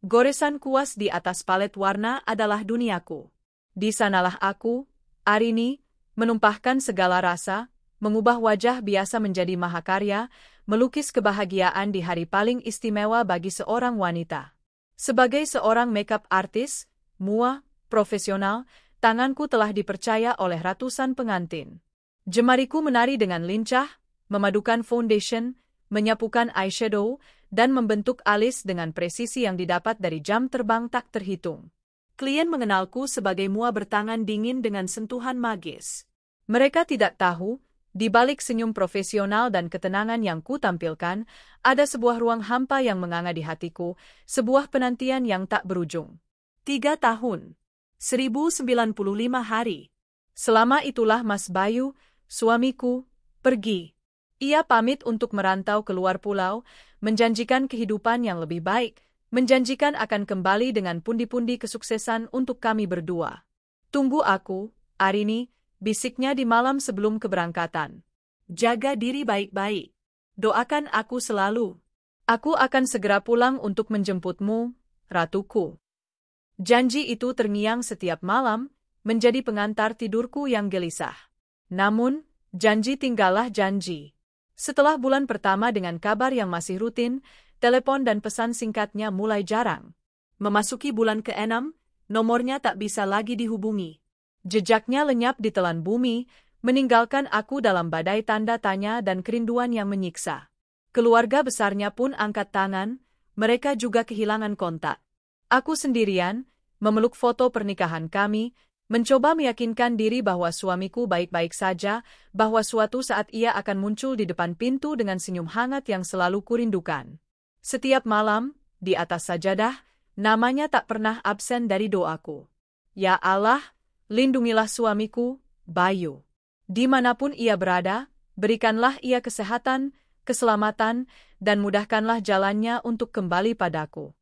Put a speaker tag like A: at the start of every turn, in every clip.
A: Goresan kuas di atas palet warna adalah duniaku. Di sanalah aku, Arini, menumpahkan segala rasa, mengubah wajah biasa menjadi mahakarya, melukis kebahagiaan di hari paling istimewa bagi seorang wanita. Sebagai seorang makeup artist, mua, profesional, tanganku telah dipercaya oleh ratusan pengantin. Jemariku menari dengan lincah, memadukan foundation, menyapukan eyeshadow, dan membentuk alis dengan presisi yang didapat dari jam terbang tak terhitung. Klien mengenalku sebagai mua bertangan dingin dengan sentuhan magis. Mereka tidak tahu, di balik senyum profesional dan ketenangan yang ku tampilkan, ada sebuah ruang hampa yang menganga di hatiku, sebuah penantian yang tak berujung. 3 tahun. 1095 hari. Selama itulah Mas Bayu, suamiku, pergi. Ia pamit untuk merantau keluar pulau, menjanjikan kehidupan yang lebih baik, menjanjikan akan kembali dengan pundi-pundi kesuksesan untuk kami berdua. Tunggu aku, Arini, bisiknya di malam sebelum keberangkatan. Jaga diri baik-baik. Doakan aku selalu. Aku akan segera pulang untuk menjemputmu, ratuku. Janji itu terngiang setiap malam, menjadi pengantar tidurku yang gelisah. Namun, janji tinggallah janji. Setelah bulan pertama dengan kabar yang masih rutin, telepon dan pesan singkatnya mulai jarang. Memasuki bulan ke-6, nomornya tak bisa lagi dihubungi. Jejaknya lenyap di telan bumi, meninggalkan aku dalam badai tanda tanya dan kerinduan yang menyiksa. Keluarga besarnya pun angkat tangan, mereka juga kehilangan kontak. Aku sendirian, memeluk foto pernikahan kami, mencoba meyakinkan diri bahwa suamiku baik-baik saja, bahwa suatu saat ia akan muncul di depan pintu dengan senyum hangat yang selalu kurindukan. Setiap malam, di atas sajadah, namanya tak pernah absen dari doaku. Ya Allah, lindungilah suamiku, Bayu. Dimanapun ia berada, berikanlah ia kesehatan, keselamatan, dan mudahkanlah jalannya untuk kembali padaku.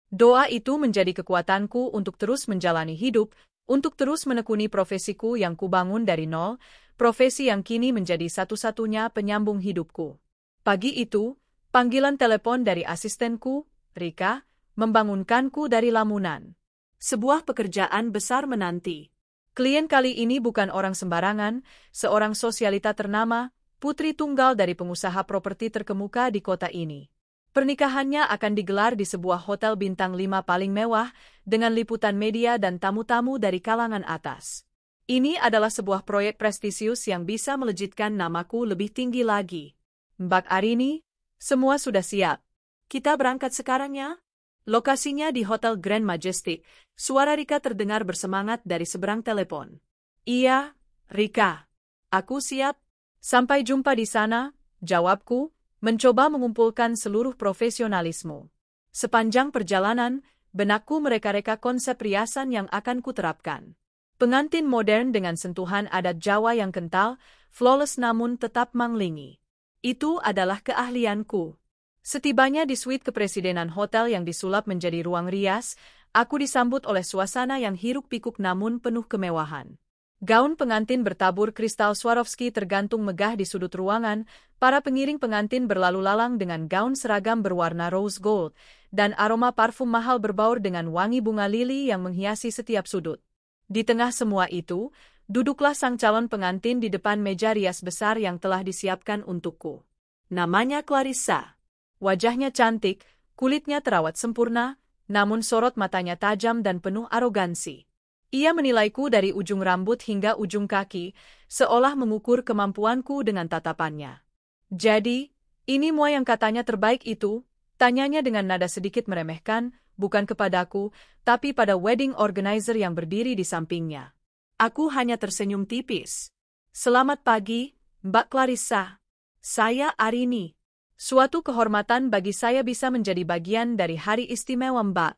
A: Doa itu menjadi kekuatanku untuk terus menjalani hidup, untuk terus menekuni profesiku yang kubangun dari nol, profesi yang kini menjadi satu-satunya penyambung hidupku. Pagi itu, panggilan telepon dari asistenku, Rika, membangunkanku dari lamunan. Sebuah pekerjaan besar menanti. Klien kali ini bukan orang sembarangan, seorang sosialita ternama, putri tunggal dari pengusaha properti terkemuka di kota ini. Pernikahannya akan digelar di sebuah hotel bintang 5 paling mewah, dengan liputan media dan tamu-tamu dari kalangan atas. Ini adalah sebuah proyek prestisius yang bisa melejitkan namaku lebih tinggi lagi. Mbak Arini, semua sudah siap. Kita berangkat sekarang ya? Lokasinya di Hotel Grand Majestic, suara Rika terdengar bersemangat dari seberang telepon. Iya, Rika. Aku siap. Sampai jumpa di sana, jawabku, mencoba mengumpulkan seluruh profesionalisme. Sepanjang perjalanan, benakku mereka-reka konsep riasan yang akan kuterapkan. Pengantin modern dengan sentuhan adat Jawa yang kental, flawless namun tetap manglingi. Itu adalah keahlianku. Setibanya di suite kepresidenan hotel yang disulap menjadi ruang rias, aku disambut oleh suasana yang hiruk-pikuk namun penuh kemewahan. Gaun pengantin bertabur kristal Swarovski tergantung megah di sudut ruangan, para pengiring pengantin berlalu lalang dengan gaun seragam berwarna rose gold, dan aroma parfum mahal berbaur dengan wangi bunga lili yang menghiasi setiap sudut. Di tengah semua itu, duduklah sang calon pengantin di depan meja rias besar yang telah disiapkan untukku. Namanya Clarissa. Wajahnya cantik, kulitnya terawat sempurna, namun sorot matanya tajam dan penuh arogansi. Ia menilaiku dari ujung rambut hingga ujung kaki, seolah mengukur kemampuanku dengan tatapannya. Jadi, ini mua yang katanya terbaik itu? Tanyanya dengan nada sedikit meremehkan, bukan kepadaku, tapi pada wedding organizer yang berdiri di sampingnya. Aku hanya tersenyum tipis. Selamat pagi, Mbak Clarissa. Saya Arini. Suatu kehormatan bagi saya bisa menjadi bagian dari hari istimewa Mbak.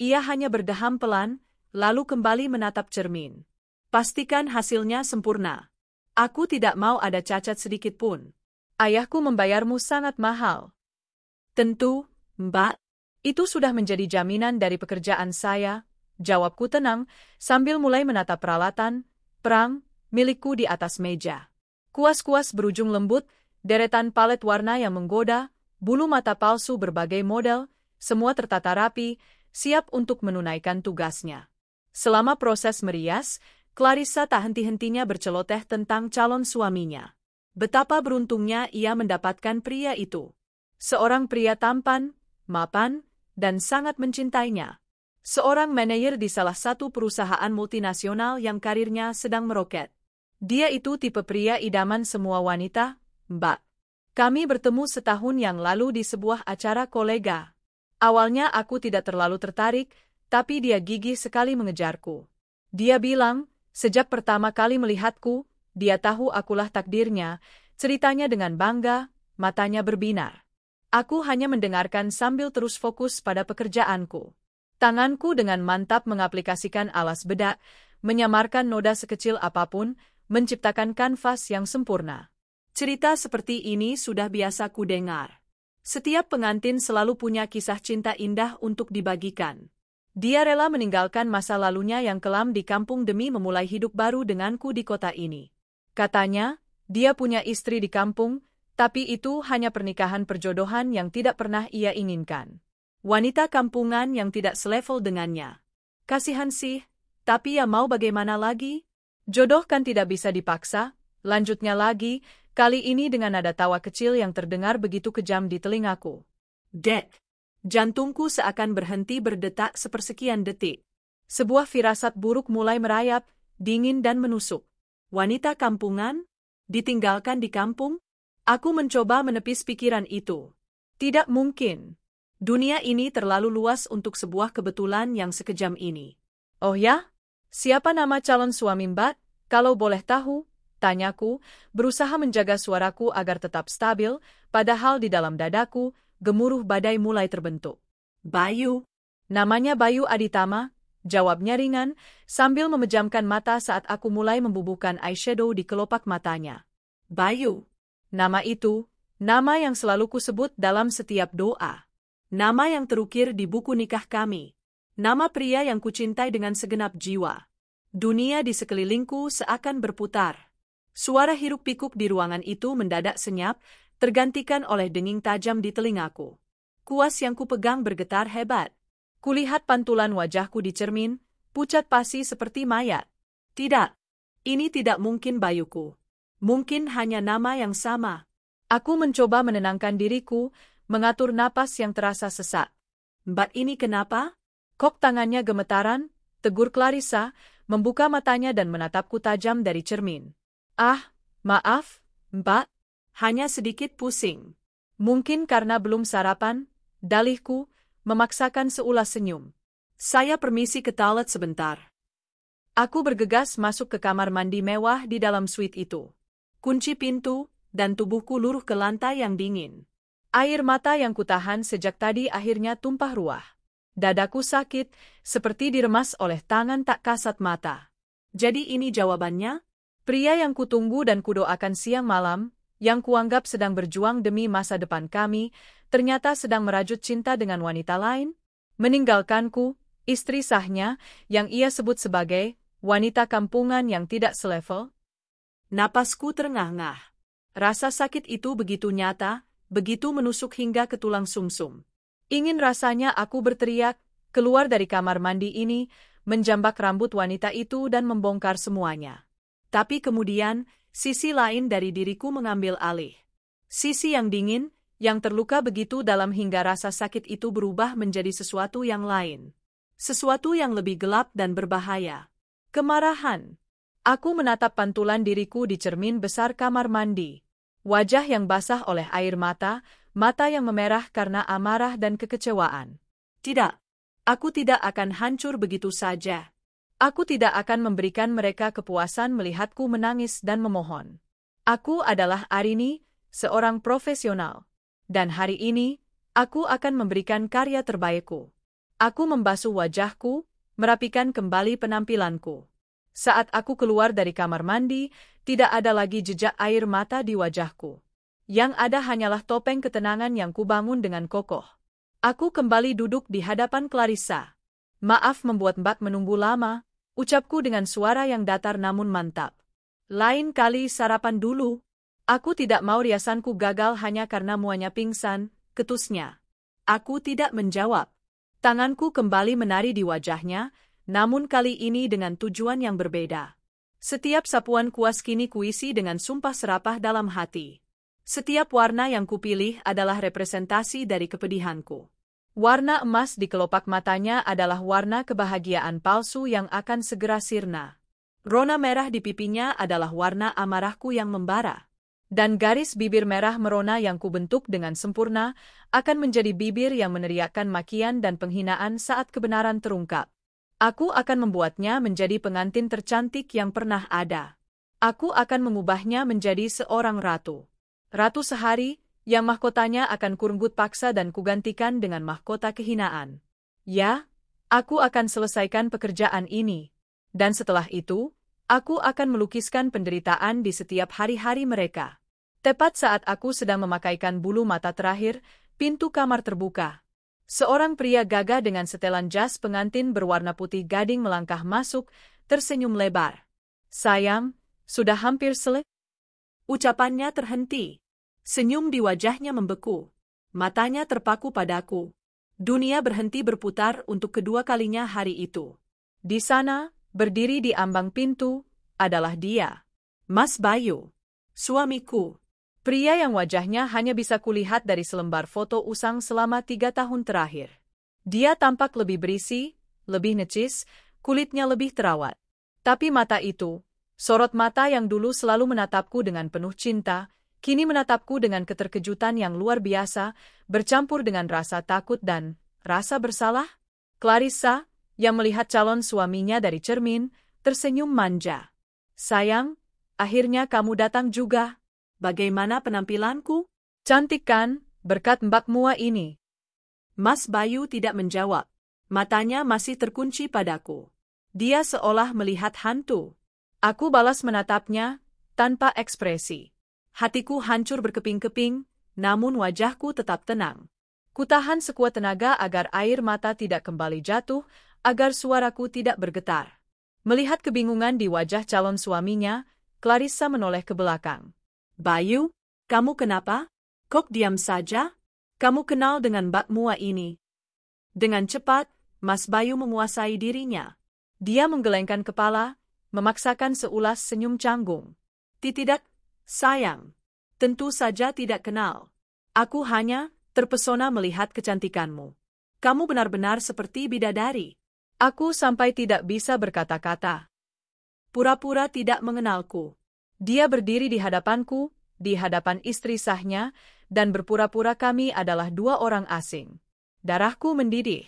A: Ia hanya berdeham pelan, lalu kembali menatap cermin. Pastikan hasilnya sempurna. Aku tidak mau ada cacat sedikit pun. Ayahku membayarmu sangat mahal. Tentu, Mbak. Itu sudah menjadi jaminan dari pekerjaan saya, jawabku tenang, sambil mulai menatap peralatan, perang, milikku di atas meja. Kuas-kuas berujung lembut, deretan palet warna yang menggoda, bulu mata palsu berbagai model, Semua tertata rapi, siap untuk menunaikan tugasnya. Selama proses merias, Clarissa tak henti-hentinya berceloteh tentang calon suaminya. Betapa beruntungnya ia mendapatkan pria itu. Seorang pria tampan, mapan, dan sangat mencintainya. Seorang manajer di salah satu perusahaan multinasional yang karirnya sedang meroket. Dia itu tipe pria idaman semua wanita, Mbak. Kami bertemu setahun yang lalu di sebuah acara kolega. Awalnya aku tidak terlalu tertarik, tapi dia gigih sekali mengejarku. Dia bilang, sejak pertama kali melihatku, dia tahu akulah takdirnya, ceritanya dengan bangga, matanya berbinar. Aku hanya mendengarkan sambil terus fokus pada pekerjaanku. Tanganku dengan mantap mengaplikasikan alas bedak, menyamarkan noda sekecil apapun, menciptakan kanvas yang sempurna. Cerita seperti ini sudah biasa ku dengar. Setiap pengantin selalu punya kisah cinta indah untuk dibagikan. Dia rela meninggalkan masa lalunya yang kelam di kampung demi memulai hidup baru denganku di kota ini. Katanya, dia punya istri di kampung, tapi itu hanya pernikahan perjodohan yang tidak pernah ia inginkan. Wanita kampungan yang tidak selevel dengannya. Kasihan sih, tapi ya mau bagaimana lagi? Jodoh kan tidak bisa dipaksa, lanjutnya lagi, kali ini dengan nada tawa kecil yang terdengar begitu kejam di telingaku. Dek. Jantungku seakan berhenti berdetak sepersekian detik. Sebuah firasat buruk mulai merayap, dingin dan menusuk. Wanita kampungan? Ditinggalkan di kampung? Aku mencoba menepis pikiran itu. Tidak mungkin. Dunia ini terlalu luas untuk sebuah kebetulan yang sekejam ini. Oh ya? Siapa nama calon suami Mbak? Kalau boleh tahu? Tanyaku, berusaha menjaga suaraku agar tetap stabil, padahal di dalam dadaku, gemuruh badai mulai terbentuk. Bayu. Namanya Bayu Aditama, jawabnya ringan, sambil memejamkan mata saat aku mulai membubuhkan eyeshadow di kelopak matanya. Bayu. Nama itu, nama yang selalu kusebut dalam setiap doa. Nama yang terukir di buku nikah kami. Nama pria yang kucintai dengan segenap jiwa. Dunia di sekelilingku seakan berputar. Suara hiruk-pikuk di ruangan itu mendadak senyap, tergantikan oleh denging tajam di telingaku. Kuas yang kupegang bergetar hebat. Kulihat pantulan wajahku di cermin, pucat pasi seperti mayat. Tidak, ini tidak mungkin Bayuku. Mungkin hanya nama yang sama. Aku mencoba menenangkan diriku, mengatur napas yang terasa sesak. Mbak ini kenapa? Kok tangannya gemetaran? Tegur Clarissa, membuka matanya dan menatapku tajam dari cermin. Ah, maaf, Mbak. Hanya sedikit pusing. Mungkin karena belum sarapan, dalihku, memaksakan seulas senyum. Saya permisi ke toilet sebentar. Aku bergegas masuk ke kamar mandi mewah di dalam suite itu. Kunci pintu, dan tubuhku luruh ke lantai yang dingin. Air mata yang kutahan sejak tadi akhirnya tumpah ruah. Dadaku sakit, seperti diremas oleh tangan tak kasat mata. Jadi ini jawabannya? Pria yang kutunggu dan kudoakan siang malam, yang kuanggap sedang berjuang demi masa depan kami, ternyata sedang merajut cinta dengan wanita lain? Meninggalkanku, istri sahnya, yang ia sebut sebagai wanita kampungan yang tidak selevel? Napasku terengah-engah. Rasa sakit itu begitu nyata, begitu menusuk hingga ke tulang sumsum. Ingin rasanya aku berteriak, keluar dari kamar mandi ini, menjambak rambut wanita itu dan membongkar semuanya. Tapi kemudian, sisi lain dari diriku mengambil alih. Sisi yang dingin, yang terluka begitu dalam hingga rasa sakit itu berubah menjadi sesuatu yang lain. Sesuatu yang lebih gelap dan berbahaya. Kemarahan. Aku menatap pantulan diriku di cermin besar kamar mandi. Wajah yang basah oleh air mata, mata yang memerah karena amarah dan kekecewaan. Tidak. Aku tidak akan hancur begitu saja. Aku tidak akan memberikan mereka kepuasan melihatku menangis dan memohon. Aku adalah Arini, seorang profesional. Dan hari ini, aku akan memberikan karya terbaikku. Aku membasuh wajahku, merapikan kembali penampilanku. Saat aku keluar dari kamar mandi, tidak ada lagi jejak air mata di wajahku. Yang ada hanyalah topeng ketenangan yang kubangun dengan kokoh. Aku kembali duduk di hadapan Clarissa. Maaf membuat Mbak menunggu lama. Ucapku dengan suara yang datar namun mantap. Lain kali sarapan dulu. Aku tidak mau riasanku gagal hanya karena muanya pingsan, ketusnya. Aku tidak menjawab. Tanganku kembali menari di wajahnya, namun kali ini dengan tujuan yang berbeda. Setiap sapuan kuas kini kuisi dengan sumpah serapah dalam hati. Setiap warna yang kupilih adalah representasi dari kepedihanku. Warna emas di kelopak matanya adalah warna kebahagiaan palsu yang akan segera sirna. Rona merah di pipinya adalah warna amarahku yang membara. Dan garis bibir merah merona yang kubentuk dengan sempurna akan menjadi bibir yang meneriakkan makian dan penghinaan saat kebenaran terungkap. Aku akan membuatnya menjadi pengantin tercantik yang pernah ada. Aku akan mengubahnya menjadi seorang ratu. Ratu sehari, yang mahkotanya akan kurenggut paksa dan kugantikan dengan mahkota kehinaan. Ya, aku akan selesaikan pekerjaan ini. Dan setelah itu, aku akan melukiskan penderitaan di setiap hari-hari mereka. Tepat saat aku sedang memakaikan bulu mata terakhir, pintu kamar terbuka. Seorang pria gagah dengan setelan jas pengantin berwarna putih gading melangkah masuk, tersenyum lebar. Sayang, sudah hampir selesai. Ucapannya terhenti. Senyum di wajahnya membeku. Matanya terpaku padaku. Dunia berhenti berputar untuk kedua kalinya hari itu. Di sana, berdiri di ambang pintu, adalah dia. Mas Bayu. Suamiku. Pria yang wajahnya hanya bisa kulihat dari selembar foto usang selama 3 tahun terakhir. Dia tampak lebih berisi, lebih necis, kulitnya lebih terawat. Tapi mata itu, sorot mata yang dulu selalu menatapku dengan penuh cinta, kini menatapku dengan keterkejutan yang luar biasa, bercampur dengan rasa takut dan rasa bersalah. Clarissa, yang melihat calon suaminya dari cermin, tersenyum manja. Sayang, akhirnya kamu datang juga. Bagaimana penampilanku? Cantik kan, berkat Mbak Mua ini. Mas Bayu tidak menjawab. Matanya masih terkunci padaku. Dia seolah melihat hantu. Aku balas menatapnya, tanpa ekspresi. Hatiku hancur berkeping-keping, namun wajahku tetap tenang. Kutahan sekuat tenaga agar air mata tidak kembali jatuh, agar suaraku tidak bergetar. Melihat kebingungan di wajah calon suaminya, Clarissa menoleh ke belakang. Bayu, kamu kenapa? Kok diam saja? Kamu kenal dengan Mbak Mua ini? Dengan cepat, Mas Bayu menguasai dirinya. Dia menggelengkan kepala, memaksakan seulas senyum canggung. Tidak, sayang. Tentu saja tidak kenal. Aku hanya terpesona melihat kecantikanmu. Kamu benar-benar seperti bidadari. Aku sampai tidak bisa berkata-kata. Pura-pura tidak mengenalku. Dia berdiri di hadapanku, di hadapan istri sahnya, dan berpura-pura kami adalah 2 orang asing. Darahku mendidih.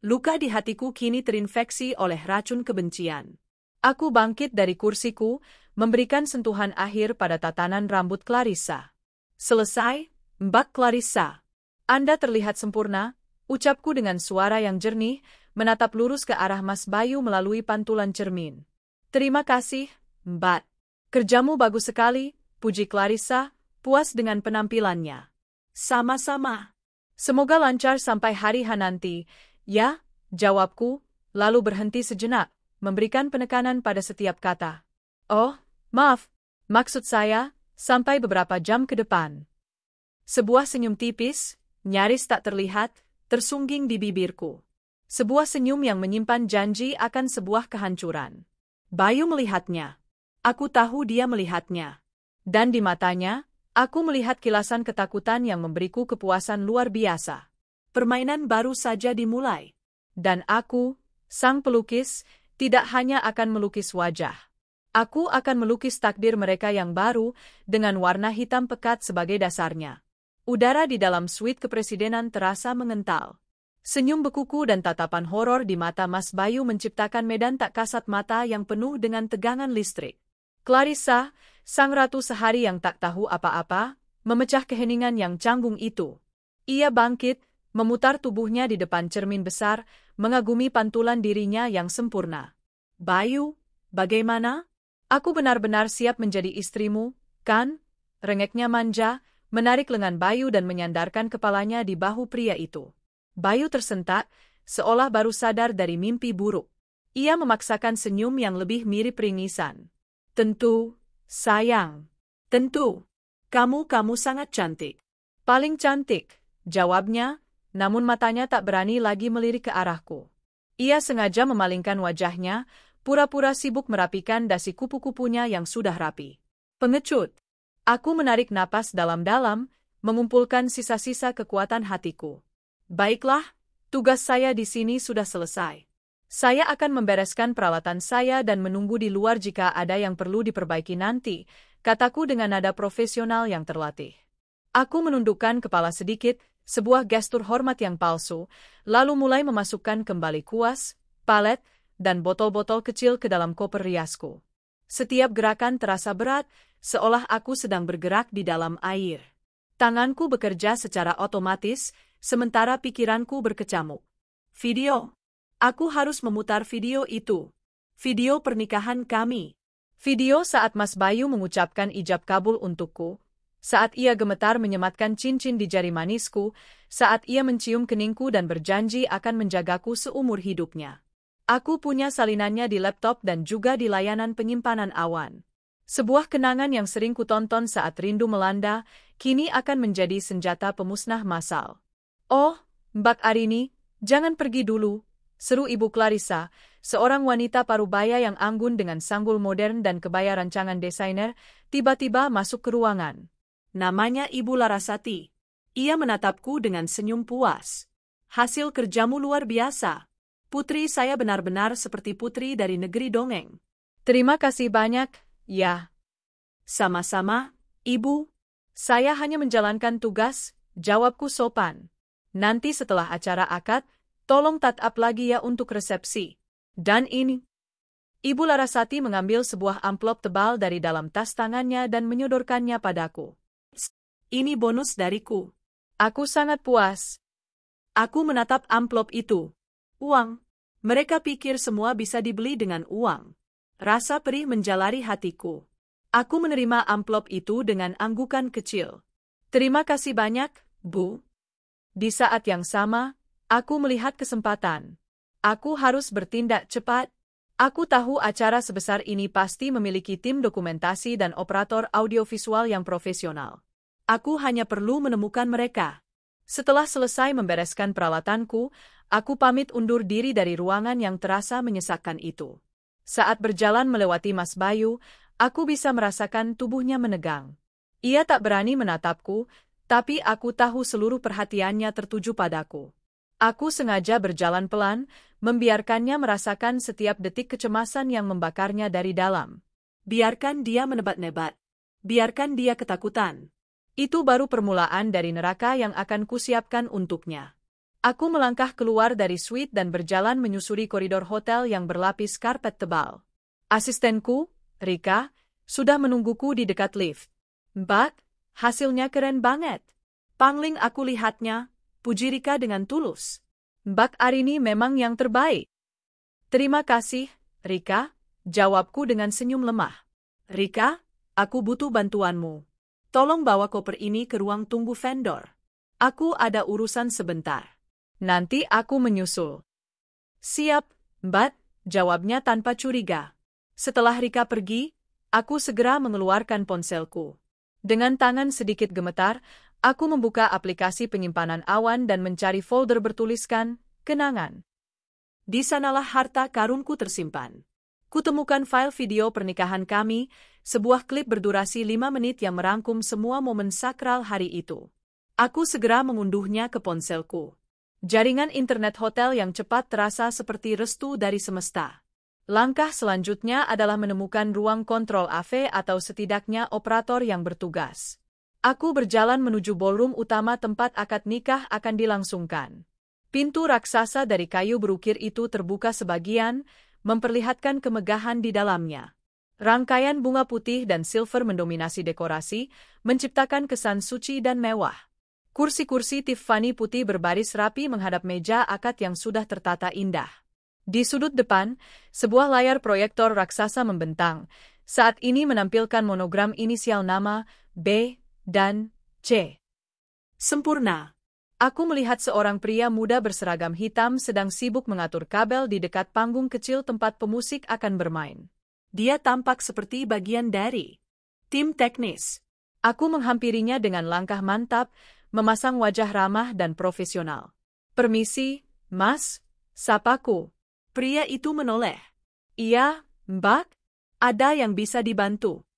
A: Luka di hatiku kini terinfeksi oleh racun kebencian. Aku bangkit dari kursiku, memberikan sentuhan akhir pada tatanan rambut Clarissa. Selesai, Mbak Clarissa. Anda terlihat sempurna, ucapku dengan suara yang jernih, menatap lurus ke arah Mas Bayu melalui pantulan cermin. Terima kasih, Mbak. Kerjamu bagus sekali, puji Clarissa, puas dengan penampilannya. Sama-sama. Semoga lancar sampai hari H nanti. Ya, jawabku, lalu berhenti sejenak, memberikan penekanan pada setiap kata. Oh, maaf, maksud saya, sampai beberapa jam ke depan. Sebuah senyum tipis, nyaris tak terlihat, tersungging di bibirku. Sebuah senyum yang menyimpan janji akan sebuah kehancuran. Bayu melihatnya. Aku tahu dia melihatnya. Dan di matanya, aku melihat kilasan ketakutan yang memberiku kepuasan luar biasa. Permainan baru saja dimulai. Dan aku, sang pelukis, tidak hanya akan melukis wajah. Aku akan melukis takdir mereka yang baru, dengan warna hitam pekat sebagai dasarnya. Udara di dalam suite kepresidenan terasa mengental. Senyum bekuku dan tatapan horor di mata Mas Bayu menciptakan medan tak kasat mata yang penuh dengan tegangan listrik. Clarissa, sang ratu sehari yang tak tahu apa-apa, memecah keheningan yang canggung itu. Ia bangkit, memutar tubuhnya di depan cermin besar, mengagumi pantulan dirinya yang sempurna. Bayu, bagaimana? Aku benar-benar siap menjadi istrimu, kan? Rengeknya manja, menarik lengan Bayu dan menyandarkan kepalanya di bahu pria itu. Bayu tersentak, seolah baru sadar dari mimpi buruk. Ia memaksakan senyum yang lebih mirip ringisan. Tentu, sayang. Tentu. Kamu sangat cantik. Paling cantik, jawabnya, namun matanya tak berani lagi melirik ke arahku. Ia sengaja memalingkan wajahnya, pura-pura sibuk merapikan dasi kupu-kupunya yang sudah rapi. Pengecut. Aku menarik napas dalam-dalam, mengumpulkan sisa-sisa kekuatan hatiku. Baiklah, tugas saya di sini sudah selesai. Saya akan membereskan peralatan saya dan menunggu di luar jika ada yang perlu diperbaiki nanti, kataku dengan nada profesional yang terlatih. Aku menundukkan kepala sedikit, sebuah gestur hormat yang palsu, lalu mulai memasukkan kembali kuas, palet, dan botol-botol kecil ke dalam koper riasku. Setiap gerakan terasa berat, seolah aku sedang bergerak di dalam air. Tanganku bekerja secara otomatis, sementara pikiranku berkecamuk. Video. Aku harus memutar video itu. Video pernikahan kami. Video saat Mas Bayu mengucapkan ijab kabul untukku, saat ia gemetar menyematkan cincin di jari manisku, saat ia mencium keningku dan berjanji akan menjagaku seumur hidupnya. Aku punya salinannya di laptop dan juga di layanan penyimpanan awan. Sebuah kenangan yang sering kutonton saat rindu melanda, kini akan menjadi senjata pemusnah massal. Oh, Mbak Arini, jangan pergi dulu, seru Ibu Clarissa, seorang wanita parubaya yang anggun dengan sanggul modern dan kebaya rancangan desainer, tiba-tiba masuk ke ruangan. Namanya Ibu Larasati. Ia menatapku dengan senyum puas. Hasil kerjamu luar biasa. Putri saya benar-benar seperti putri dari negeri dongeng. Terima kasih banyak, ya. Sama-sama, Ibu. Saya hanya menjalankan tugas, jawabku sopan. Nanti setelah acara akad, tolong tatap lagi ya untuk resepsi. Dan ini. Ibu Larasati mengambil sebuah amplop tebal dari dalam tas tangannya dan menyodorkannya padaku. Ini bonus dariku. Aku sangat puas. Aku menatap amplop itu. Uang. Mereka pikir semua bisa dibeli dengan uang. Rasa perih menjalari hatiku. Aku menerima amplop itu dengan anggukan kecil. Terima kasih banyak, Bu. Di saat yang sama, aku melihat kesempatan. Aku harus bertindak cepat. Aku tahu acara sebesar ini pasti memiliki tim dokumentasi dan operator audiovisual yang profesional. Aku hanya perlu menemukan mereka. Setelah selesai membereskan peralatanku, aku pamit undur diri dari ruangan yang terasa menyesakkan itu. Saat berjalan melewati Mas Bayu, aku bisa merasakan tubuhnya menegang. Ia tak berani menatapku, tapi aku tahu seluruh perhatiannya tertuju padaku. Aku sengaja berjalan pelan, membiarkannya merasakan setiap detik kecemasan yang membakarnya dari dalam. Biarkan dia menebat-nebat. Biarkan dia ketakutan. Itu baru permulaan dari neraka yang akan kusiapkan untuknya. Aku melangkah keluar dari suite dan berjalan menyusuri koridor hotel yang berlapis karpet tebal. Asistenku, Rika, sudah menungguku di dekat lift. Mbak, hasilnya keren banget. Pangling aku lihatnya, puji Rika dengan tulus. Mbak Arini memang yang terbaik. Terima kasih, Rika, jawabku dengan senyum lemah. Rika, aku butuh bantuanmu. Tolong bawa koper ini ke ruang tunggu vendor. Aku ada urusan sebentar. Nanti aku menyusul. Siap, Mbak, jawabnya tanpa curiga. Setelah Rika pergi, aku segera mengeluarkan ponselku. Dengan tangan sedikit gemetar, aku membuka aplikasi penyimpanan awan dan mencari folder bertuliskan, kenangan. Di sanalah harta karunku tersimpan. Kutemukan file video pernikahan kami, sebuah klip berdurasi 5 menit yang merangkum semua momen sakral hari itu. Aku segera mengunduhnya ke ponselku. Jaringan internet hotel yang cepat terasa seperti restu dari semesta. Langkah selanjutnya adalah menemukan ruang kontrol AV atau setidaknya operator yang bertugas. Aku berjalan menuju ballroom utama tempat akad nikah akan dilangsungkan. Pintu raksasa dari kayu berukir itu terbuka sebagian, memperlihatkan kemegahan di dalamnya. Rangkaian bunga putih dan silver mendominasi dekorasi, menciptakan kesan suci dan mewah. Kursi-kursi Tiffany putih berbaris rapi menghadap meja akad yang sudah tertata indah. Di sudut depan, sebuah layar proyektor raksasa membentang, saat ini menampilkan monogram inisial nama, B, dan C. Sempurna. Aku melihat seorang pria muda berseragam hitam sedang sibuk mengatur kabel di dekat panggung kecil tempat pemusik akan bermain. Dia tampak seperti bagian dari tim teknis. Aku menghampirinya dengan langkah mantap, memasang wajah ramah dan profesional. Permisi, Mas, sapaku. Pria itu menoleh. Iya, Mbak, ada yang bisa dibantu.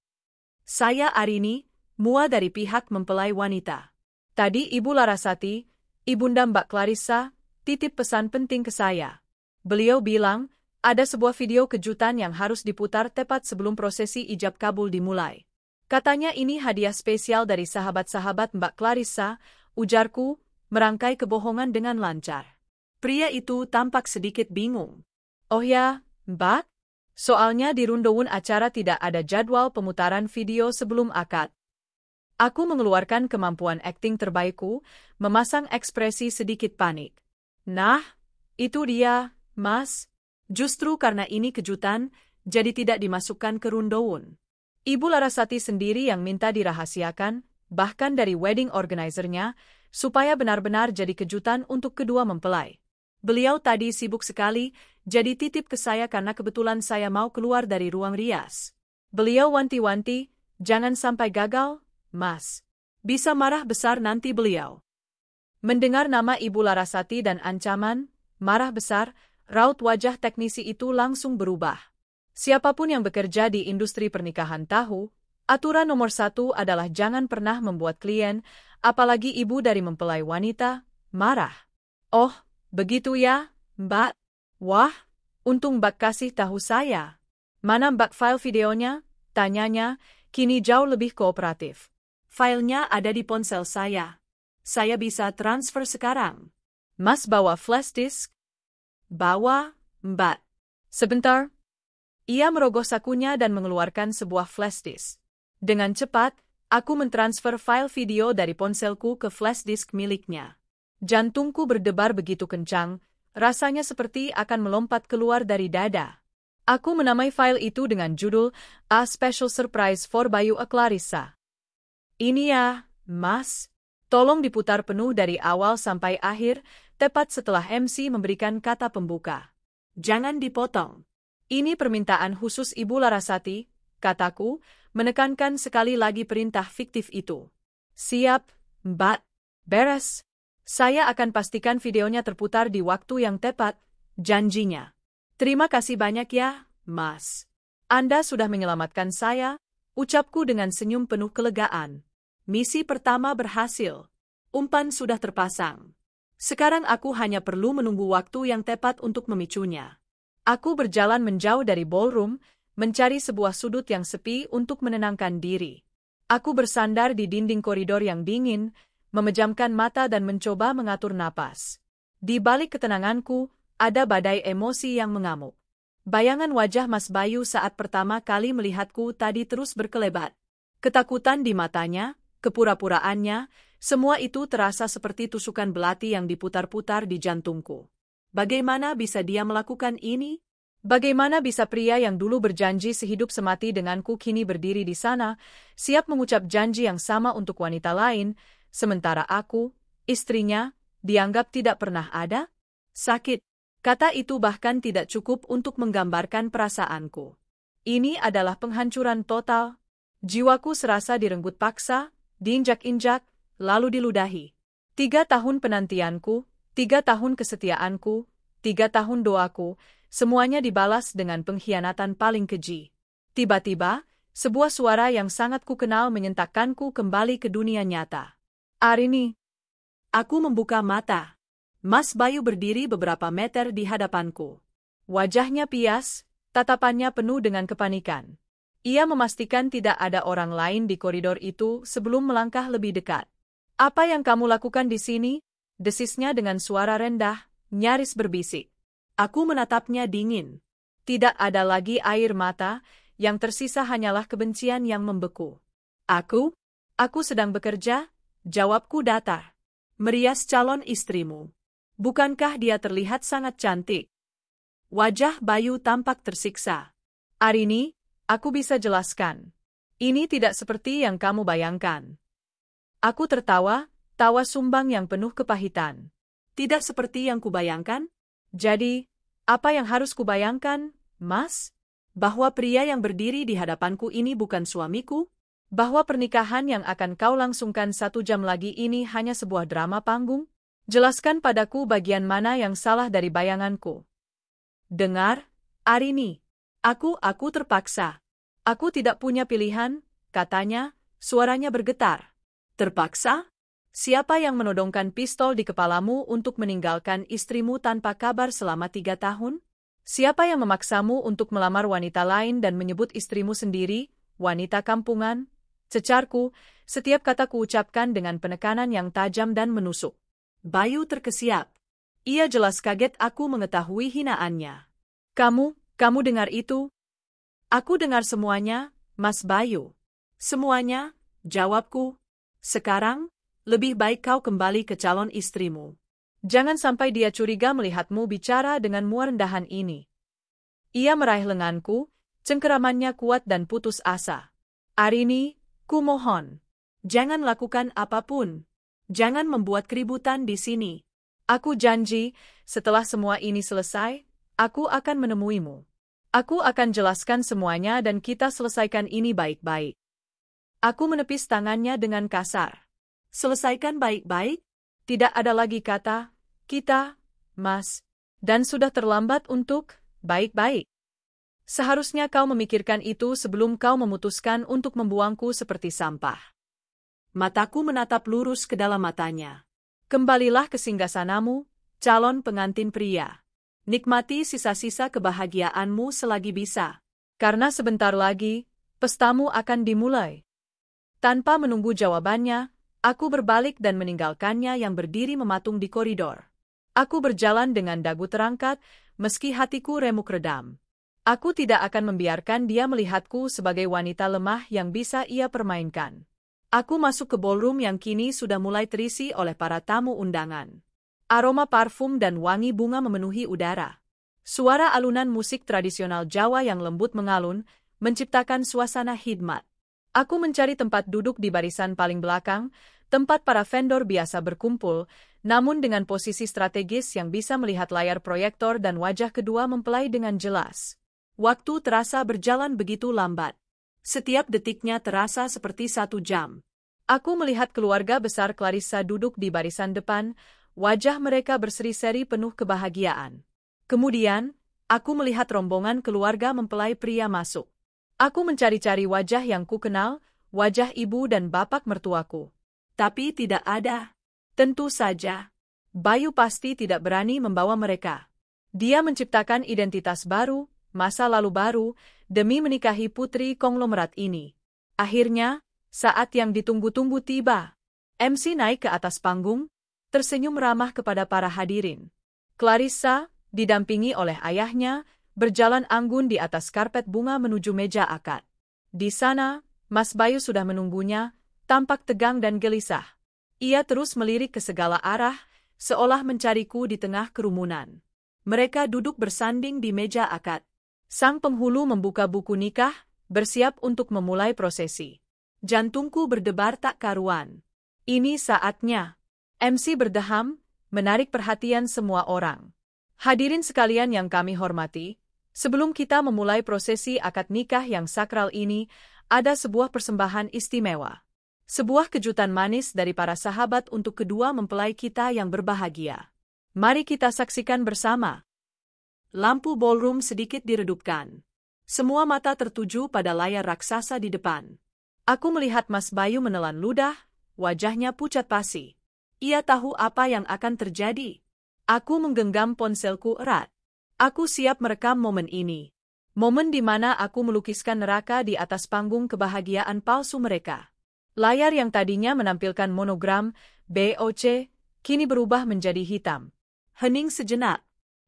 A: Saya Arini, mua dari pihak mempelai wanita. Tadi Ibu Larasati, Ibunda Mbak Clarissa, titip pesan penting ke saya. Beliau bilang, ada sebuah video kejutan yang harus diputar tepat sebelum prosesi ijab kabul dimulai. Katanya ini hadiah spesial dari sahabat-sahabat Mbak Clarissa, ujarku, merangkai kebohongan dengan lancar. Pria itu tampak sedikit bingung. Oh ya, Mbak? Soalnya di rundown acara tidak ada jadwal pemutaran video sebelum akad. Aku mengeluarkan kemampuan akting terbaikku, memasang ekspresi sedikit panik. Nah, itu dia, Mas. Justru karena ini kejutan, jadi tidak dimasukkan ke rundown. Ibu Larasati sendiri yang minta dirahasiakan, bahkan dari wedding organizer-nya, supaya benar-benar jadi kejutan untuk kedua mempelai. Beliau tadi sibuk sekali, jadi titip ke saya karena kebetulan saya mau keluar dari ruang rias. Beliau wanti-wanti, jangan sampai gagal, Mas. Bisa marah besar nanti beliau. Mendengar nama Ibu Larasati dan ancaman, marah besar, raut wajah teknisi itu langsung berubah. Siapapun yang bekerja di industri pernikahan tahu, aturan nomor 1 adalah jangan pernah membuat klien, apalagi ibu dari mempelai wanita, marah. Oh, begitu ya, Mbak? Wah, untung Mbak kasih tahu saya. Mana Mbak file videonya? Tanyanya, kini jauh lebih kooperatif. Filenya ada di ponsel saya. Saya bisa transfer sekarang. Mas bawa flash disk? Bawa, Mbak. Sebentar. Ia merogoh sakunya dan mengeluarkan sebuah flash disk. Dengan cepat, aku mentransfer file video dari ponselku ke flash disk miliknya. Jantungku berdebar begitu kencang, rasanya seperti akan melompat keluar dari dada. Aku menamai file itu dengan judul A Special Surprise for Bayu Clarissa. Ini ya, Mas. Tolong diputar penuh dari awal sampai akhir, tepat setelah MC memberikan kata pembuka. Jangan dipotong. Ini permintaan khusus Ibu Larasati, kataku, menekankan sekali lagi perintah fiktif itu. Siap, Mbak. Beres. Saya akan pastikan videonya terputar di waktu yang tepat, janjinya. Terima kasih banyak ya, Mas. Anda sudah menyelamatkan saya, ucapku dengan senyum penuh kelegaan. Misi pertama berhasil. Umpan sudah terpasang. Sekarang aku hanya perlu menunggu waktu yang tepat untuk memicunya. Aku berjalan menjauh dari ballroom, mencari sebuah sudut yang sepi untuk menenangkan diri. Aku bersandar di dinding koridor yang dingin, memejamkan mata dan mencoba mengatur napas. Di balik ketenanganku, ada badai emosi yang mengamuk. Bayangan wajah Mas Bayu saat pertama kali melihatku tadi terus berkelebat. Ketakutan di matanya, kepura-puraannya, semua itu terasa seperti tusukan belati yang diputar-putar di jantungku. Bagaimana bisa dia melakukan ini? Bagaimana bisa pria yang dulu berjanji sehidup semati denganku kini berdiri di sana, siap mengucap janji yang sama untuk wanita lain, sementara aku, istrinya, dianggap tidak pernah ada? Sakit. Kata itu bahkan tidak cukup untuk menggambarkan perasaanku. Ini adalah penghancuran total. Jiwaku serasa direnggut paksa, diinjak-injak, lalu diludahi. 3 tahun penantianku, 3 tahun kesetiaanku, 3 tahun doaku, semuanya dibalas dengan pengkhianatan paling keji. Tiba-tiba, sebuah suara yang sangat kukenal menyentakkanku kembali ke dunia nyata. Arini. Aku membuka mata. Mas Bayu berdiri beberapa meter di hadapanku. Wajahnya pias, tatapannya penuh dengan kepanikan. Ia memastikan tidak ada orang lain di koridor itu sebelum melangkah lebih dekat. Apa yang kamu lakukan di sini? Desisnya dengan suara rendah, nyaris berbisik. Aku menatapnya dingin. Tidak ada lagi air mata, yang tersisa hanyalah kebencian yang membeku. Aku sedang bekerja, jawabku datar. Merias calon istrimu. Bukankah dia terlihat sangat cantik? Wajah Bayu tampak tersiksa. Arini, aku bisa jelaskan. Ini tidak seperti yang kamu bayangkan. Aku tertawa, tawa sumbang yang penuh kepahitan. Tidak seperti yang kubayangkan? Jadi, apa yang harus kubayangkan, Mas? Bahwa pria yang berdiri di hadapanku ini bukan suamiku? Bahwa pernikahan yang akan kau langsungkan 1 jam lagi ini hanya sebuah drama panggung? Jelaskan padaku bagian mana yang salah dari bayanganku. Dengar, Arini. Aku terpaksa. Aku tidak punya pilihan, katanya, suaranya bergetar. Terpaksa? Siapa yang menodongkan pistol di kepalamu untuk meninggalkan istrimu tanpa kabar selama 3 tahun? Siapa yang memaksamu untuk melamar wanita lain dan menyebut istrimu sendiri, wanita kampungan? Cecarku, setiap kata kuucapkan dengan penekanan yang tajam dan menusuk. Bayu terkesiap. Ia jelas kaget aku mengetahui hinaannya. Kamu dengar itu? Aku dengar semuanya, Mas Bayu. Semuanya, jawabku. Sekarang, lebih baik kau kembali ke calon istrimu. Jangan sampai dia curiga melihatmu bicara dengan muar rendahan ini. Ia meraih lenganku, cengkeramannya kuat dan putus asa. Arini, kumohon. Jangan lakukan apapun. Jangan membuat keributan di sini. Aku janji, setelah semua ini selesai, aku akan menemuimu. Aku akan jelaskan semuanya dan kita selesaikan ini baik-baik. Aku menepis tangannya dengan kasar. Selesaikan baik-baik? Tidak ada lagi kata, kita, Mas. Dan sudah terlambat untuk, baik-baik. Seharusnya kau memikirkan itu sebelum kau memutuskan untuk membuangku seperti sampah. Mataku menatap lurus ke dalam matanya. Kembalilah ke singgasanamu, calon pengantin pria. Nikmati sisa-sisa kebahagiaanmu selagi bisa. Karena sebentar lagi, pestamu akan dimulai. Tanpa menunggu jawabannya, aku berbalik dan meninggalkannya yang berdiri mematung di koridor. Aku berjalan dengan dagu terangkat, meski hatiku remuk redam. Aku tidak akan membiarkan dia melihatku sebagai wanita lemah yang bisa ia permainkan. Aku masuk ke ballroom yang kini sudah mulai terisi oleh para tamu undangan. Aroma parfum dan wangi bunga memenuhi udara. Suara alunan musik tradisional Jawa yang lembut mengalun, menciptakan suasana hikmat. Aku mencari tempat duduk di barisan paling belakang, tempat para vendor biasa berkumpul, namun dengan posisi strategis yang bisa melihat layar proyektor dan wajah kedua mempelai dengan jelas. Waktu terasa berjalan begitu lambat. Setiap detiknya terasa seperti 1 jam. Aku melihat keluarga besar Clarissa duduk di barisan depan, wajah mereka berseri-seri penuh kebahagiaan. Kemudian, aku melihat rombongan keluarga mempelai pria masuk. Aku mencari-cari wajah yang kukenal, wajah ibu dan bapak mertuaku. Tapi tidak ada. Tentu saja, Bayu pasti tidak berani membawa mereka. Dia menciptakan identitas baru, masa lalu baru, demi menikahi putri konglomerat ini. Akhirnya, saat yang ditunggu-tunggu tiba. MC naik ke atas panggung, tersenyum ramah kepada para hadirin. Clarissa, didampingi oleh ayahnya, berjalan anggun di atas karpet bunga menuju meja akad. Di sana, Mas Bayu sudah menunggunya, tampak tegang dan gelisah. Ia terus melirik ke segala arah, seolah mencariku di tengah kerumunan. Mereka duduk bersanding di meja akad. Sang penghulu membuka buku nikah, bersiap untuk memulai prosesi. Jantungku berdebar tak karuan. Ini saatnya. MC berdeham, menarik perhatian semua orang. Hadirin sekalian yang kami hormati, sebelum kita memulai prosesi akad nikah yang sakral ini, ada sebuah persembahan istimewa. Sebuah kejutan manis dari para sahabat untuk kedua mempelai kita yang berbahagia. Mari kita saksikan bersama. Lampu ballroom sedikit diredupkan. Semua mata tertuju pada layar raksasa di depan. Aku melihat Mas Bayu menelan ludah, wajahnya pucat pasi. Ia tahu apa yang akan terjadi. Aku menggenggam ponselku erat. Aku siap merekam momen ini. Momen di mana aku melukiskan neraka di atas panggung kebahagiaan palsu mereka. Layar yang tadinya menampilkan monogram BOC, kini berubah menjadi hitam. Hening sejenak.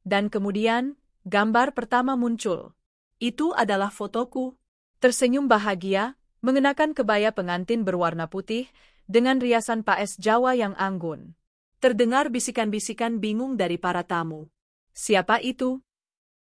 A: Dan kemudian, gambar pertama muncul. Itu adalah fotoku. Tersenyum bahagia, mengenakan kebaya pengantin berwarna putih, dengan riasan paes Jawa yang anggun. Terdengar bisikan-bisikan bingung dari para tamu. Siapa itu?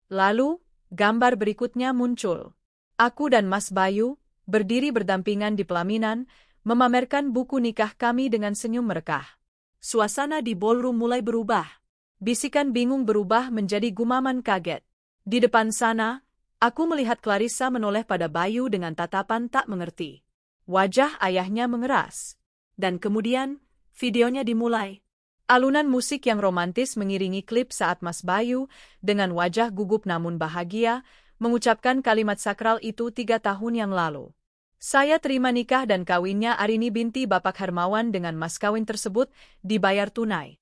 A: Lalu, gambar berikutnya muncul. Aku dan Mas Bayu, berdiri berdampingan di pelaminan, memamerkan buku nikah kami dengan senyum merekah. Suasana di ballroom mulai berubah. Bisikan bingung berubah menjadi gumaman kaget. Di depan sana, aku melihat Clarissa menoleh pada Bayu dengan tatapan tak mengerti. Wajah ayahnya mengeras. Dan kemudian, videonya dimulai. Alunan musik yang romantis mengiringi klip saat Mas Bayu, dengan wajah gugup namun bahagia, mengucapkan kalimat sakral itu 3 tahun yang lalu. Saya terima nikah dan kawinnya Arini binti Bapak Hermawan dengan mas kawin tersebut dibayar tunai.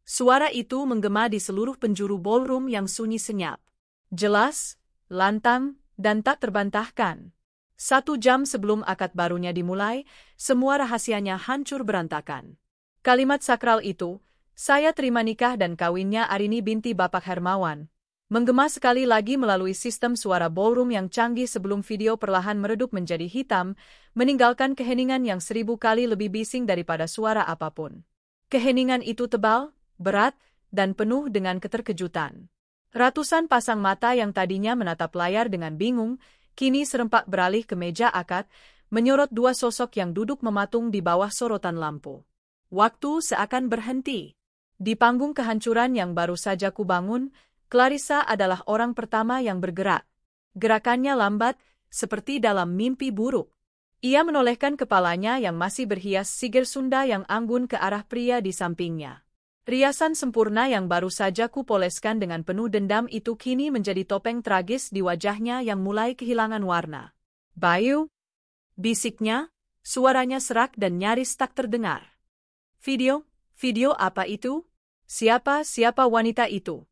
A: Suara itu menggema di seluruh penjuru ballroom yang sunyi senyap. Jelas, lantang, dan tak terbantahkan. 1 jam sebelum akad barunya dimulai, semua rahasianya hancur berantakan. Kalimat sakral itu, saya terima nikah dan kawinnya Arini binti Bapak Hermawan, menggema sekali lagi melalui sistem suara ballroom yang canggih sebelum video perlahan meredup menjadi hitam, meninggalkan keheningan yang 1000 kali lebih bising daripada suara apapun. Keheningan itu tebal, berat, dan penuh dengan keterkejutan. Ratusan pasang mata yang tadinya menatap layar dengan bingung, kini serempak beralih ke meja akad, menyorot 2 sosok yang duduk mematung di bawah sorotan lampu. Waktu seakan berhenti. Di panggung kehancuran yang baru saja kubangun, Clarissa adalah orang pertama yang bergerak. Gerakannya lambat, seperti dalam mimpi buruk. Ia menolehkan kepalanya yang masih berhias siger Sunda yang anggun ke arah pria di sampingnya. Riasan sempurna yang baru saja kupoleskan dengan penuh dendam itu kini menjadi topeng tragis di wajahnya yang mulai kehilangan warna. Bayu, bisiknya, suaranya serak dan nyaris tak terdengar. Video apa itu? Siapa wanita itu?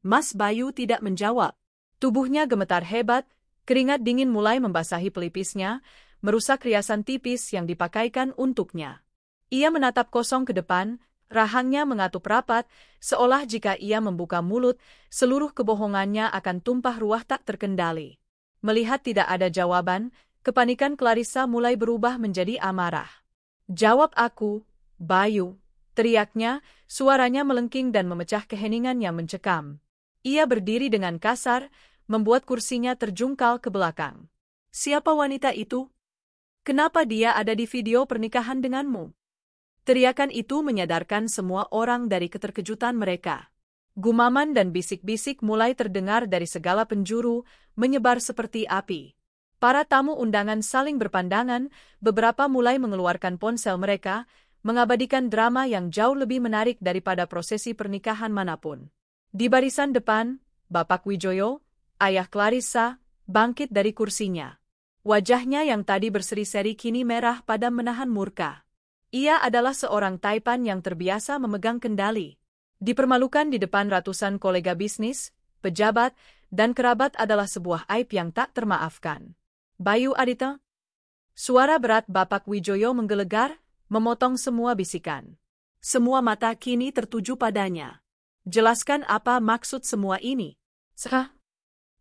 A: Mas Bayu tidak menjawab. Tubuhnya gemetar hebat, keringat dingin mulai membasahi pelipisnya, merusak riasan tipis yang dipakaikan untuknya. Ia menatap kosong ke depan, rahangnya mengatup rapat, seolah jika ia membuka mulut, seluruh kebohongannya akan tumpah ruah tak terkendali. Melihat tidak ada jawaban, kepanikan Clarissa mulai berubah menjadi amarah. Jawab aku, Bayu, teriaknya, suaranya melengking dan memecah keheningan yang mencekam. Ia berdiri dengan kasar, membuat kursinya terjungkal ke belakang. Siapa wanita itu? Kenapa dia ada di video pernikahan denganmu? Teriakan itu menyadarkan semua orang dari keterkejutan mereka. Gumaman dan bisik-bisik mulai terdengar dari segala penjuru, menyebar seperti api. Para tamu undangan saling berpandangan, beberapa mulai mengeluarkan ponsel mereka, mengabadikan drama yang jauh lebih menarik daripada prosesi pernikahan manapun. Di barisan depan, Bapak Wijoyo, ayah Clarissa, bangkit dari kursinya. Wajahnya yang tadi berseri-seri kini merah padam menahan murka. Ia adalah seorang taipan yang terbiasa memegang kendali. Dipermalukan di depan ratusan kolega bisnis, pejabat, dan kerabat adalah sebuah aib yang tak termaafkan. Bayu Adita? Suara berat Bapak Wijoyo menggelegar, memotong semua bisikan. Semua mata kini tertuju padanya. Jelaskan apa maksud semua ini?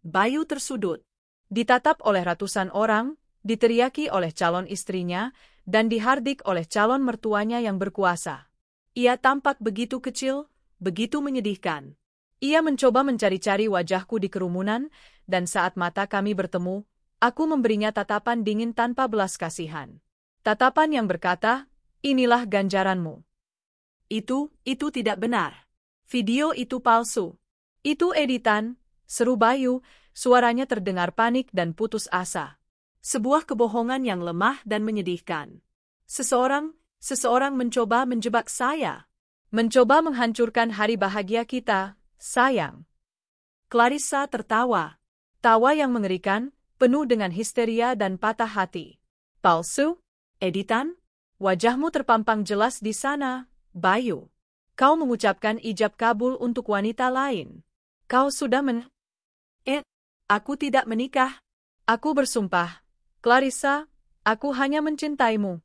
A: Bayu tersudut. Ditatap oleh ratusan orang, diteriaki oleh calon istrinya, dan dihardik oleh calon mertuanya yang berkuasa. Ia tampak begitu kecil, begitu menyedihkan. Ia mencoba mencari-cari wajahku di kerumunan, dan saat mata kami bertemu, aku memberinya tatapan dingin tanpa belas kasihan. Tatapan yang berkata, inilah ganjaranmu. Itu tidak benar. Video itu palsu. Itu editan, seru Bayu, suaranya terdengar panik dan putus asa. Sebuah kebohongan yang lemah dan menyedihkan. Seseorang mencoba menjebak saya. Mencoba menghancurkan hari bahagia kita, sayang. Clarissa tertawa. Tawa yang mengerikan, penuh dengan histeria dan patah hati. Palsu? Editan? Wajahmu terpampang jelas di sana, Bayu. Kau mengucapkan ijab kabul untuk wanita lain. Kau sudah Aku tidak menikah. Aku bersumpah. Clarissa, aku hanya mencintaimu.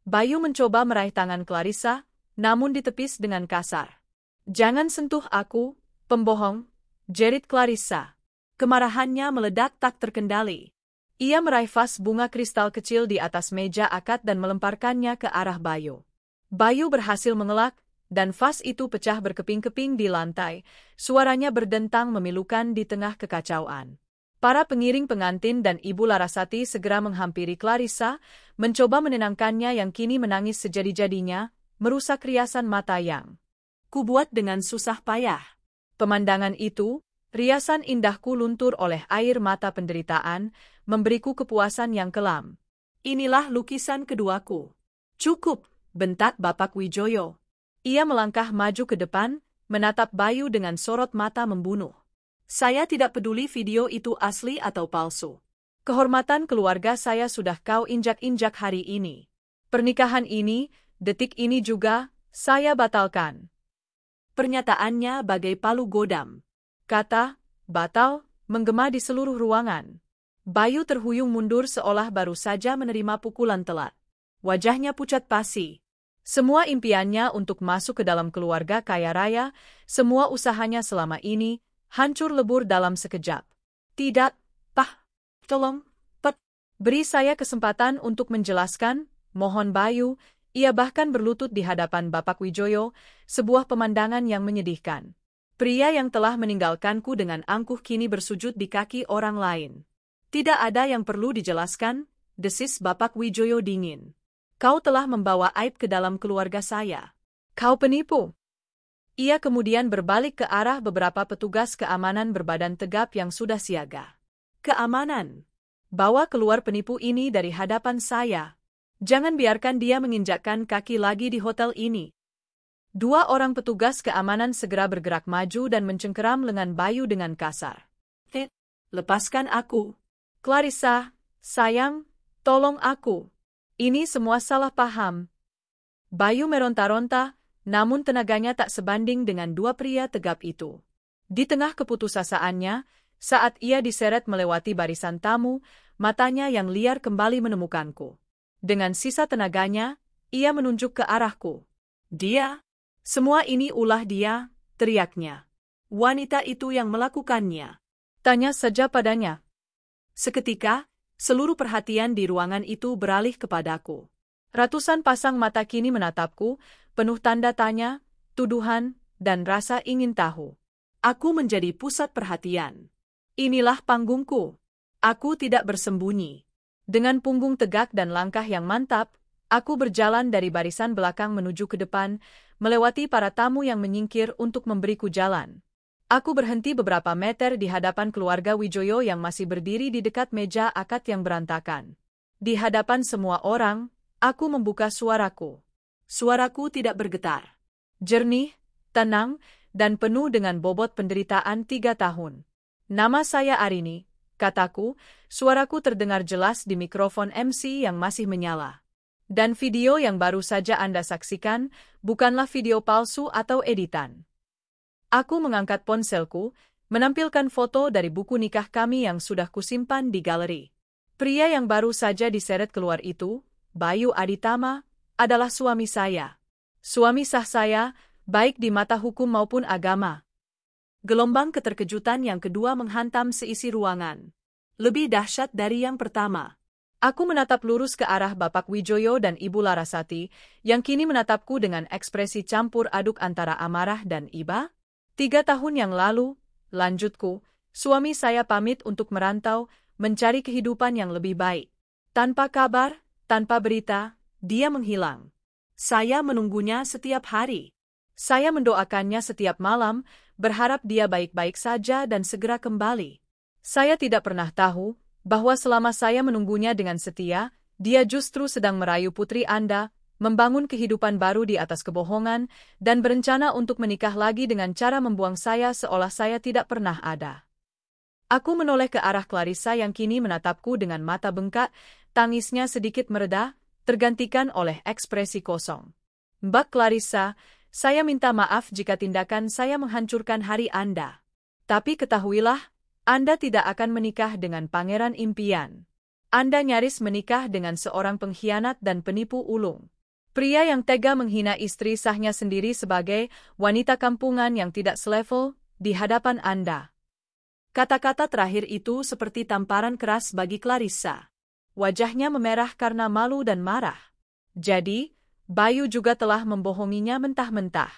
A: Bayu mencoba meraih tangan Clarissa, namun ditepis dengan kasar. Jangan sentuh aku, pembohong, jerit Clarissa. Kemarahannya meledak tak terkendali. Ia meraih vas bunga kristal kecil di atas meja akad dan melemparkannya ke arah Bayu. Bayu berhasil mengelak, dan vas itu pecah berkeping-keping di lantai, suaranya berdentang memilukan di tengah kekacauan. Para pengiring pengantin dan Ibu Larasati segera menghampiri Clarissa, mencoba menenangkannya yang kini menangis sejadi-jadinya, merusak riasan mata yang kubuat dengan susah payah. Pemandangan itu, riasan indahku luntur oleh air mata penderitaan, memberiku kepuasan yang kelam. Inilah lukisan keduaku. Cukup, bentak Bapak Wijoyo. Ia melangkah maju ke depan, menatap Bayu dengan sorot mata membunuh. Saya tidak peduli video itu asli atau palsu. Kehormatan keluarga saya sudah kau injak-injak hari ini. Pernikahan ini, detik ini juga, saya batalkan. Pernyataannya bagai palu godam. Kata, batal, menggema di seluruh ruangan. Bayu terhuyung mundur seolah baru saja menerima pukulan telat. Wajahnya pucat pasi. Semua impiannya untuk masuk ke dalam keluarga kaya raya, semua usahanya selama ini, hancur lebur dalam sekejap. Tidak, Pak. Tolong, Pak. Beri saya kesempatan untuk menjelaskan, mohon Bayu. Ia bahkan berlutut di hadapan Bapak Wijoyo, sebuah pemandangan yang menyedihkan. Pria yang telah meninggalkanku dengan angkuh kini bersujud di kaki orang lain. Tidak ada yang perlu dijelaskan, desis Bapak Wijoyo dingin. Kau telah membawa aib ke dalam keluarga saya. Kau penipu. Ia kemudian berbalik ke arah beberapa petugas keamanan berbadan tegap yang sudah siaga. Keamanan. Bawa keluar penipu ini dari hadapan saya. Jangan biarkan dia menginjakkan kaki lagi di hotel ini. Dua orang petugas keamanan segera bergerak maju dan mencengkeram lengan Bayu dengan kasar. Lepaskan aku. Clarissa, sayang, tolong aku. Ini semua salah paham. Bayu meronta-ronta, namun tenaganya tak sebanding dengan dua pria tegap itu. Di tengah keputusasaannya, saat ia diseret melewati barisan tamu, matanya yang liar kembali menemukanku. Dengan sisa tenaganya, ia menunjuk ke arahku. Dia? Semua ini ulah dia, teriaknya. Wanita itu yang melakukannya. Tanya saja padanya. Seketika, seluruh perhatian di ruangan itu beralih kepadaku. Ratusan pasang mata kini menatapku, penuh tanda tanya, tuduhan, dan rasa ingin tahu. Aku menjadi pusat perhatian. Inilah panggungku. Aku tidak bersembunyi. Dengan punggung tegak dan langkah yang mantap, aku berjalan dari barisan belakang menuju ke depan, melewati para tamu yang menyingkir untuk memberiku jalan. Aku berhenti beberapa meter di hadapan keluarga Wijoyo yang masih berdiri di dekat meja akad yang berantakan. Di hadapan semua orang, aku membuka suaraku. Suaraku tidak bergetar. Jernih, tenang, dan penuh dengan bobot penderitaan 3 tahun. Nama saya Arini, kataku, suaraku terdengar jelas di mikrofon MC yang masih menyala. Dan video yang baru saja Anda saksikan, bukanlah video palsu atau editan. Aku mengangkat ponselku, menampilkan foto dari buku nikah kami yang sudah kusimpan di galeri. Pria yang baru saja diseret keluar itu, Bayu Aditama, adalah suami saya. Suami sah saya, baik di mata hukum maupun agama. Gelombang keterkejutan yang kedua menghantam seisi ruangan. Lebih dahsyat dari yang pertama. Aku menatap lurus ke arah Bapak Wijoyo dan Ibu Larasati, yang kini menatapku dengan ekspresi campur aduk antara amarah dan iba. 3 tahun yang lalu, lanjutku, suami saya pamit untuk merantau, mencari kehidupan yang lebih baik. Tanpa kabar, tanpa berita, dia menghilang. Saya menunggunya setiap hari. Saya mendoakannya setiap malam, berharap dia baik-baik saja dan segera kembali. Saya tidak pernah tahu bahwa selama saya menunggunya dengan setia, dia justru sedang merayu putri Anda, membangun kehidupan baru di atas kebohongan, dan berencana untuk menikah lagi dengan cara membuang saya seolah saya tidak pernah ada. Aku menoleh ke arah Clarissa yang kini menatapku dengan mata bengkak, tangisnya sedikit mereda, tergantikan oleh ekspresi kosong. Mbak Clarissa, saya minta maaf jika tindakan saya menghancurkan hari Anda. Tapi ketahuilah, Anda tidak akan menikah dengan pangeran impian. Anda nyaris menikah dengan seorang pengkhianat dan penipu ulung. Pria yang tega menghina istri sahnya sendiri sebagai wanita kampungan yang tidak selevel di hadapan Anda. Kata-kata terakhir itu seperti tamparan keras bagi Clarissa. Wajahnya memerah karena malu dan marah. Jadi, Bayu juga telah membohonginya mentah-mentah.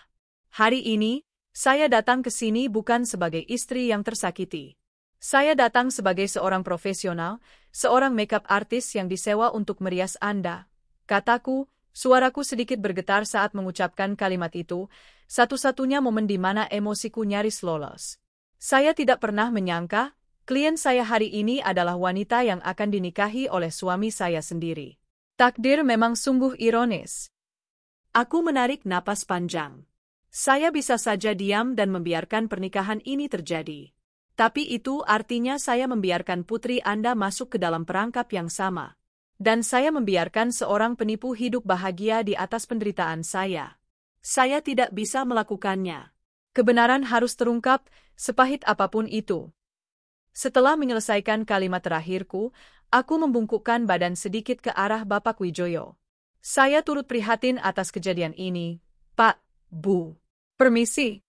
A: Hari ini, saya datang ke sini bukan sebagai istri yang tersakiti. Saya datang sebagai seorang profesional, seorang makeup artist yang disewa untuk merias Anda. Kataku, suaraku sedikit bergetar saat mengucapkan kalimat itu, satu-satunya momen di mana emosiku nyaris lolos. Saya tidak pernah menyangka, klien saya hari ini adalah wanita yang akan dinikahi oleh suami saya sendiri. Takdir memang sungguh ironis. Aku menarik napas panjang. Saya bisa saja diam dan membiarkan pernikahan ini terjadi. Tapi itu artinya saya membiarkan putri Anda masuk ke dalam perangkap yang sama. Dan saya membiarkan seorang penipu hidup bahagia di atas penderitaan saya. Saya tidak bisa melakukannya. Kebenaran harus terungkap, sepahit apapun itu. Setelah menyelesaikan kalimat terakhirku, aku membungkukkan badan sedikit ke arah Bapak Wijoyo. Saya turut prihatin atas kejadian ini, Pak, Bu. Permisi.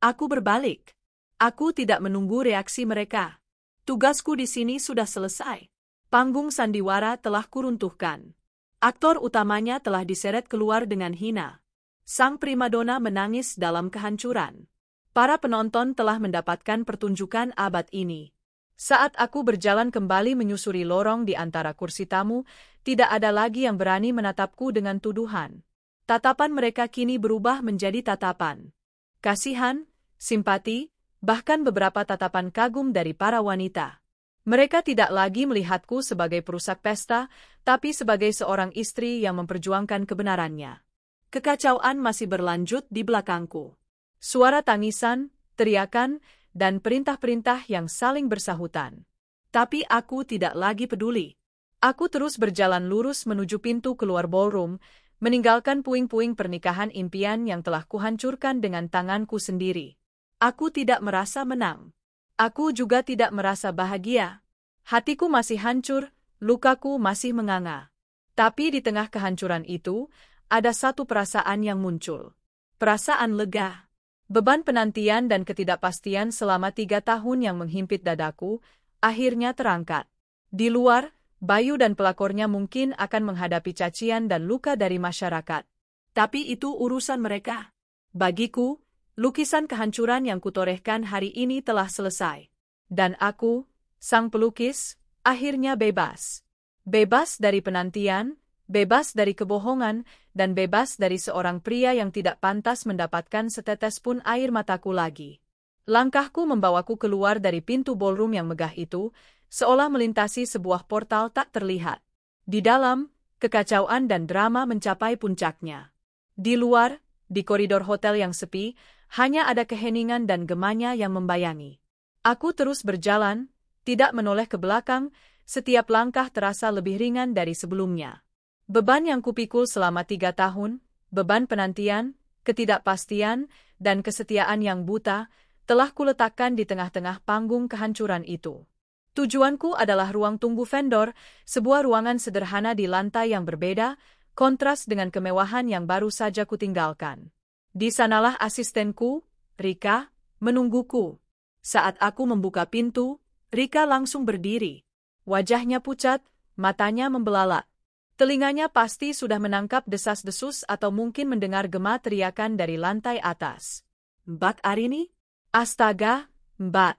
A: Aku berbalik. Aku tidak menunggu reaksi mereka. Tugasku di sini sudah selesai. Panggung sandiwara telah kuruntuhkan. Aktor utamanya telah diseret keluar dengan hina. Sang primadona menangis dalam kehancuran. Para penonton telah mendapatkan pertunjukan abad ini. Saat aku berjalan kembali menyusuri lorong di antara kursi tamu, tidak ada lagi yang berani menatapku dengan tuduhan. Tatapan mereka kini berubah menjadi tatapan kasihan, simpati, bahkan beberapa tatapan kagum dari para wanita. Mereka tidak lagi melihatku sebagai perusak pesta, tapi sebagai seorang istri yang memperjuangkan kebenarannya. Kekacauan masih berlanjut di belakangku. Suara tangisan, teriakan, dan perintah-perintah yang saling bersahutan. Tapi aku tidak lagi peduli. Aku terus berjalan lurus menuju pintu keluar ballroom, meninggalkan puing-puing pernikahan impian yang telah kuhancurkan dengan tanganku sendiri. Aku tidak merasa menang. Aku juga tidak merasa bahagia. Hatiku masih hancur, lukaku masih menganga. Tapi di tengah kehancuran itu, ada satu perasaan yang muncul. Perasaan lega. Beban penantian dan ketidakpastian selama 3 tahun yang menghimpit dadaku, akhirnya terangkat. Di luar, Bayu dan pelakornya mungkin akan menghadapi cacian dan luka dari masyarakat. Tapi itu urusan mereka. Bagiku, lukisan kehancuran yang kutorehkan hari ini telah selesai. Dan aku, sang pelukis, akhirnya bebas. Bebas dari penantian, bebas dari kebohongan, dan bebas dari seorang pria yang tidak pantas mendapatkan setetes pun air mataku lagi. Langkahku membawaku keluar dari pintu ballroom yang megah itu, seolah melintasi sebuah portal tak terlihat. Di dalam, kekacauan dan drama mencapai puncaknya. Di luar, di koridor hotel yang sepi, hanya ada keheningan dan gemanya yang membayangi. Aku terus berjalan, tidak menoleh ke belakang, setiap langkah terasa lebih ringan dari sebelumnya. Beban yang kupikul selama 3 tahun, beban penantian, ketidakpastian, dan kesetiaan yang buta, telah kuletakkan di tengah-tengah panggung kehancuran itu. Tujuanku adalah ruang tunggu vendor, sebuah ruangan sederhana di lantai yang berbeda, kontras dengan kemewahan yang baru saja kutinggalkan. Di sanalah asistenku, Rika, menungguku. Saat aku membuka pintu, Rika langsung berdiri. Wajahnya pucat, matanya membelalak. Telinganya pasti sudah menangkap desas-desus atau mungkin mendengar gema teriakan dari lantai atas. Mbak Arini? Astaga, Mbak.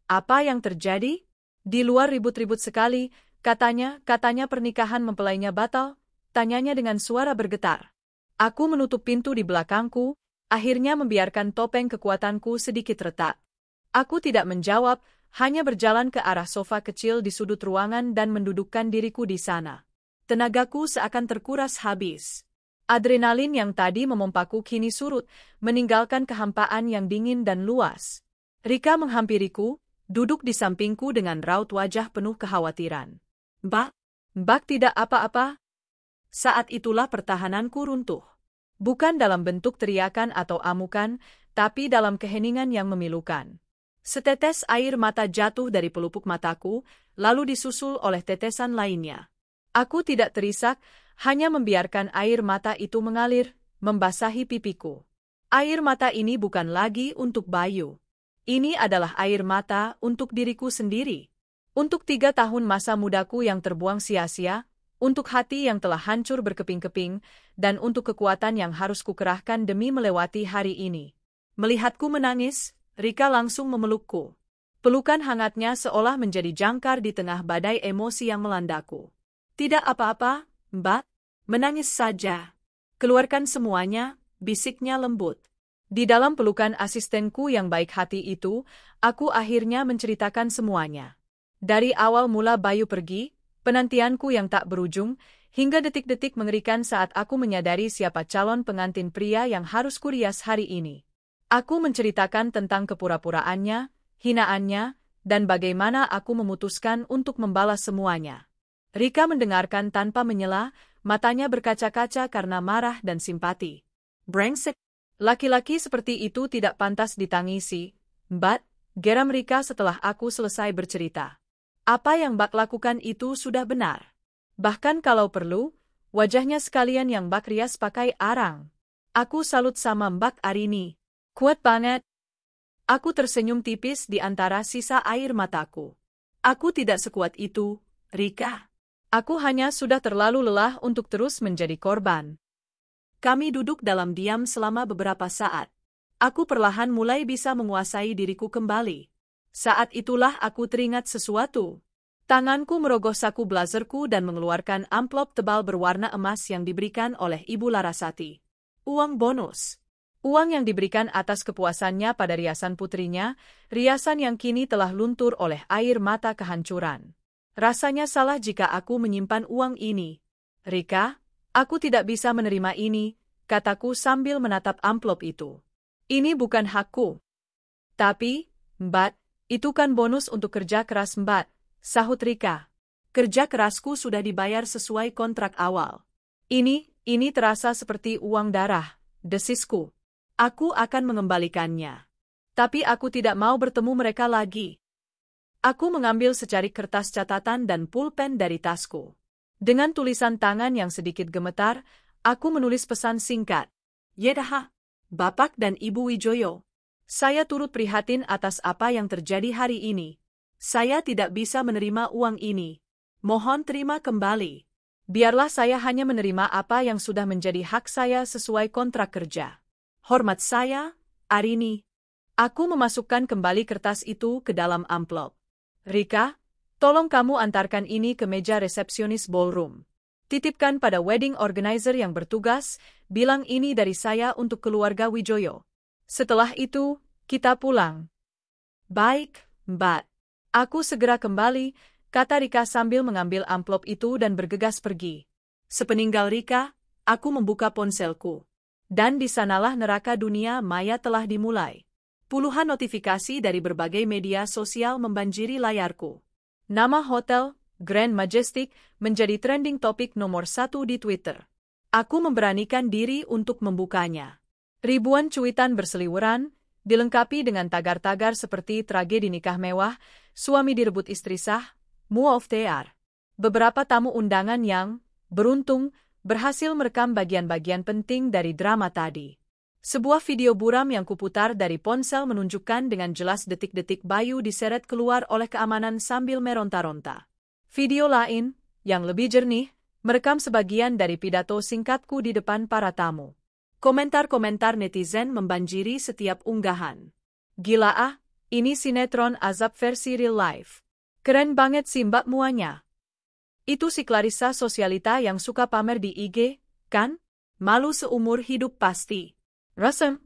A: Apa yang terjadi? Di luar ribut-ribut sekali, katanya pernikahan mempelainya batal, tanyanya dengan suara bergetar. Aku menutup pintu di belakangku, akhirnya membiarkan topeng kekuatanku sedikit retak. Aku tidak menjawab, hanya berjalan ke arah sofa kecil di sudut ruangan dan mendudukkan diriku di sana. Tenagaku seakan terkuras habis. Adrenalin yang tadi memompaku kini surut, meninggalkan kehampaan yang dingin dan luas. Rika menghampiriku, duduk di sampingku dengan raut wajah penuh kekhawatiran. Mbak tidak apa-apa? Saat itulah pertahananku runtuh. Bukan dalam bentuk teriakan atau amukan, tapi dalam keheningan yang memilukan. Setetes air mata jatuh dari pelupuk mataku, lalu disusul oleh tetesan lainnya. Aku tidak terisak, hanya membiarkan air mata itu mengalir, membasahi pipiku. Air mata ini bukan lagi untuk Bayu. Ini adalah air mata untuk diriku sendiri. Untuk 3 tahun masa mudaku yang terbuang sia-sia, untuk hati yang telah hancur berkeping-keping, dan untuk kekuatan yang harus kukerahkan demi melewati hari ini. Melihatku menangis, Rika langsung memelukku. Pelukan hangatnya seolah menjadi jangkar di tengah badai emosi yang melandaku. Tidak apa-apa, Mbak. Menangis saja. Keluarkan semuanya, bisiknya lembut. Di dalam pelukan asistenku yang baik hati itu, aku akhirnya menceritakan semuanya. Dari awal mula Bayu pergi, penantianku yang tak berujung, Hingga detik-detik mengerikan saat aku menyadari siapa calon pengantin pria yang harus kurias hari ini. Aku menceritakan tentang kepura-puraannya, hinaannya, dan bagaimana aku memutuskan untuk membalas semuanya. Rika mendengarkan tanpa menyela, matanya berkaca-kaca karena marah dan simpati. Brengsek. Laki-laki seperti itu tidak pantas ditangisi, Mbak, geram Rika setelah aku selesai bercerita. Apa yang Mbak lakukan itu sudah benar. Bahkan kalau perlu, wajahnya sekalian yang Mbak rias pakai arang. Aku salut sama Mbak Arini. Kuat banget. Aku tersenyum tipis di antara sisa air mataku. Aku tidak sekuat itu, Rika. Aku hanya sudah terlalu lelah untuk terus menjadi korban. Kami duduk dalam diam selama beberapa saat. Aku perlahan mulai bisa menguasai diriku kembali. Saat itulah aku teringat sesuatu. Tanganku merogoh saku blazerku dan mengeluarkan amplop tebal berwarna emas yang diberikan oleh Ibu Larasati. Uang bonus. Uang yang diberikan atas kepuasannya pada riasan putrinya, riasan yang kini telah luntur oleh air mata kehancuran. Rasanya salah jika aku menyimpan uang ini. Rika, aku tidak bisa menerima ini, kataku sambil menatap amplop itu. Ini bukan hakku. Tapi, Mbak, itu kan bonus untuk kerja keras Mbak, sahut Rika. Kerja kerasku sudah dibayar sesuai kontrak awal. Ini terasa seperti uang darah, desisku. Aku akan mengembalikannya. Tapi aku tidak mau bertemu mereka lagi. Aku mengambil secarik kertas catatan dan pulpen dari tasku. Dengan tulisan tangan yang sedikit gemetar, aku menulis pesan singkat. Yedah, Bapak dan Ibu Wijoyo. Saya turut prihatin atas apa yang terjadi hari ini. Saya tidak bisa menerima uang ini. Mohon terima kembali. Biarlah saya hanya menerima apa yang sudah menjadi hak saya sesuai kontrak kerja. Hormat saya, Arini. Aku memasukkan kembali kertas itu ke dalam amplop. Rika, tolong kamu antarkan ini ke meja resepsionis ballroom. Titipkan pada wedding organizer yang bertugas, bilang ini dari saya untuk keluarga Wijoyo. Setelah itu, kita pulang. Baik, Mbak. Aku segera kembali, kata Rika sambil mengambil amplop itu dan bergegas pergi. Sepeninggal Rika, aku membuka ponselku. Dan di sanalah neraka dunia maya telah dimulai. Puluhan notifikasi dari berbagai media sosial membanjiri layarku. Nama hotel, Grand Majestic, menjadi trending topik nomor 1 di Twitter. Aku memberanikan diri untuk membukanya. Ribuan cuitan berseliweran, dilengkapi dengan tagar-tagar seperti tragedi nikah mewah, suami direbut istri sah, move of the year. Beberapa tamu undangan yang, beruntung, berhasil merekam bagian-bagian penting dari drama tadi. Sebuah video buram yang kuputar dari ponsel menunjukkan dengan jelas detik-detik Bayu diseret keluar oleh keamanan sambil meronta-ronta. Video lain, yang lebih jernih, merekam sebagian dari pidato singkatku di depan para tamu. Komentar-komentar netizen membanjiri setiap unggahan. Gila ah, ini sinetron azab versi real life. Keren banget sih Mbak Muanya. Itu si Clarissa Sosialita yang suka pamer di IG, kan? Malu seumur hidup pasti. Rasem.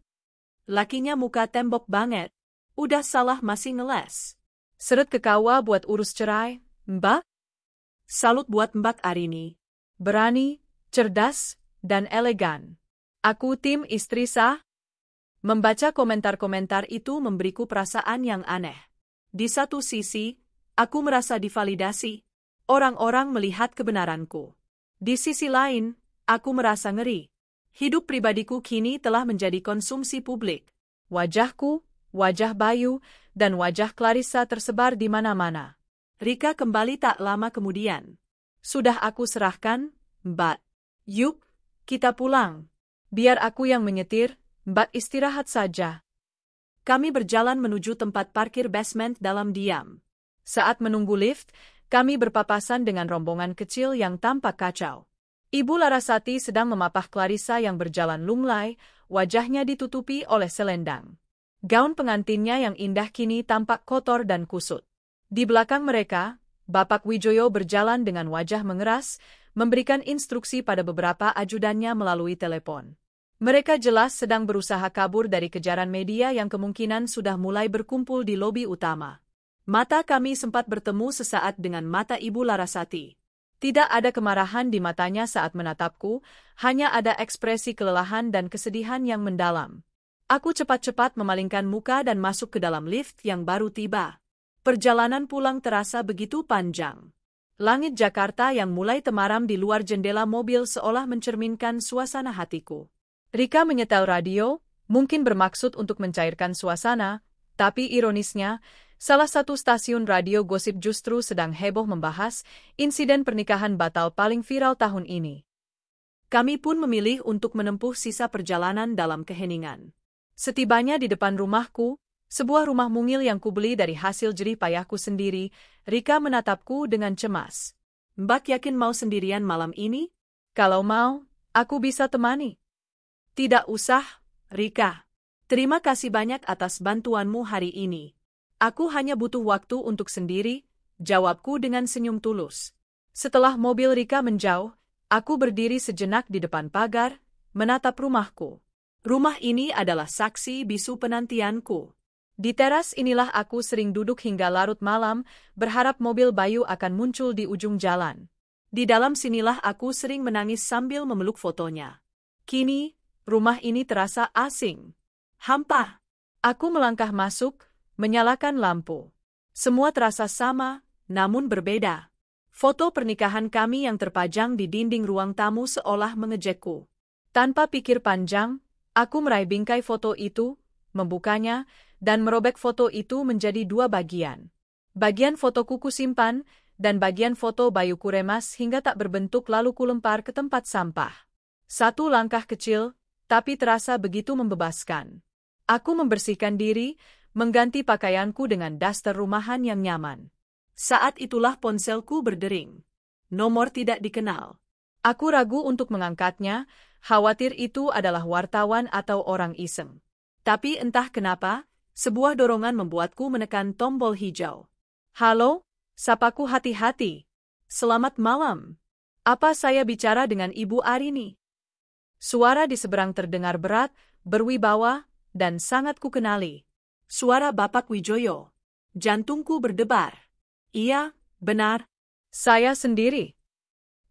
A: Lakinya muka tembok banget. Udah salah masih ngeles. Seret ke kawa buat urus cerai, Mbak? Salut buat Mbak Arini. Berani, cerdas, dan elegan. Aku tim istri sah. Membaca komentar-komentar itu memberiku perasaan yang aneh. Di satu sisi, aku merasa divalidasi. Orang-orang melihat kebenaranku. Di sisi lain, aku merasa ngeri. Hidup pribadiku kini telah menjadi konsumsi publik. Wajahku, wajah Bayu, dan wajah Clarissa tersebar di mana-mana. Rika kembali tak lama kemudian. Sudah aku serahkan, Mbak. Yuk, kita pulang. Biar aku yang menyetir, Mbak istirahat saja. Kami berjalan menuju tempat parkir basement dalam diam. Saat menunggu lift, kami berpapasan dengan rombongan kecil yang tampak kacau. Ibu Larasati sedang memapah Clarissa yang berjalan lunglai, wajahnya ditutupi oleh selendang. Gaun pengantinnya yang indah kini tampak kotor dan kusut. Di belakang mereka, Bapak Wijoyo berjalan dengan wajah mengeras, memberikan instruksi pada beberapa ajudannya melalui telepon. Mereka jelas sedang berusaha kabur dari kejaran media yang kemungkinan sudah mulai berkumpul di lobi utama. Mata kami sempat bertemu sesaat dengan mata Ibu Larasati. Tidak ada kemarahan di matanya saat menatapku, hanya ada ekspresi kelelahan dan kesedihan yang mendalam. Aku cepat-cepat memalingkan muka dan masuk ke dalam lift yang baru tiba. Perjalanan pulang terasa begitu panjang. Langit Jakarta yang mulai temaram di luar jendela mobil seolah mencerminkan suasana hatiku. Rika menyetel radio, mungkin bermaksud untuk mencairkan suasana, tapi ironisnya, salah satu stasiun radio gosip justru sedang heboh membahas insiden pernikahan batal paling viral tahun ini. Kami pun memilih untuk menempuh sisa perjalanan dalam keheningan. Setibanya di depan rumahku, sebuah rumah mungil yang kubeli dari hasil jerih payahku sendiri, Rika menatapku dengan cemas. Mbak yakin mau sendirian malam ini? Kalau mau, aku bisa temani. Tidak usah, Rika. Terima kasih banyak atas bantuanmu hari ini. Aku hanya butuh waktu untuk sendiri, jawabku dengan senyum tulus. Setelah mobil Rika menjauh, aku berdiri sejenak di depan pagar, menatap rumahku. Rumah ini adalah saksi bisu penantianku. Di teras inilah aku sering duduk hingga larut malam, berharap mobil Bayu akan muncul di ujung jalan. Di dalam sinilah aku sering menangis sambil memeluk fotonya. Kini, rumah ini terasa asing. Hampa. Aku melangkah masuk, menyalakan lampu. Semua terasa sama, namun berbeda. Foto pernikahan kami yang terpajang di dinding ruang tamu seolah mengejekku. Tanpa pikir panjang, aku meraih bingkai foto itu, membukanya, dan merobek foto itu menjadi dua bagian. Bagian fotoku kusimpan, dan bagian foto Bayu kuremas hingga tak berbentuk lalu kulempar ke tempat sampah. Satu langkah kecil, tapi terasa begitu membebaskan. Aku membersihkan diri, mengganti pakaianku dengan daster rumahan yang nyaman. Saat itulah ponselku berdering. Nomor tidak dikenal. Aku ragu untuk mengangkatnya, khawatir itu adalah wartawan atau orang iseng. Tapi entah kenapa, sebuah dorongan membuatku menekan tombol hijau. Halo, sapaku hati-hati. Selamat malam. Apa saya bicara dengan Ibu Arini? Suara di seberang terdengar berat, berwibawa, dan sangat kukenali. Suara Bapak Wijoyo. Jantungku berdebar. Iya, benar. Saya sendiri.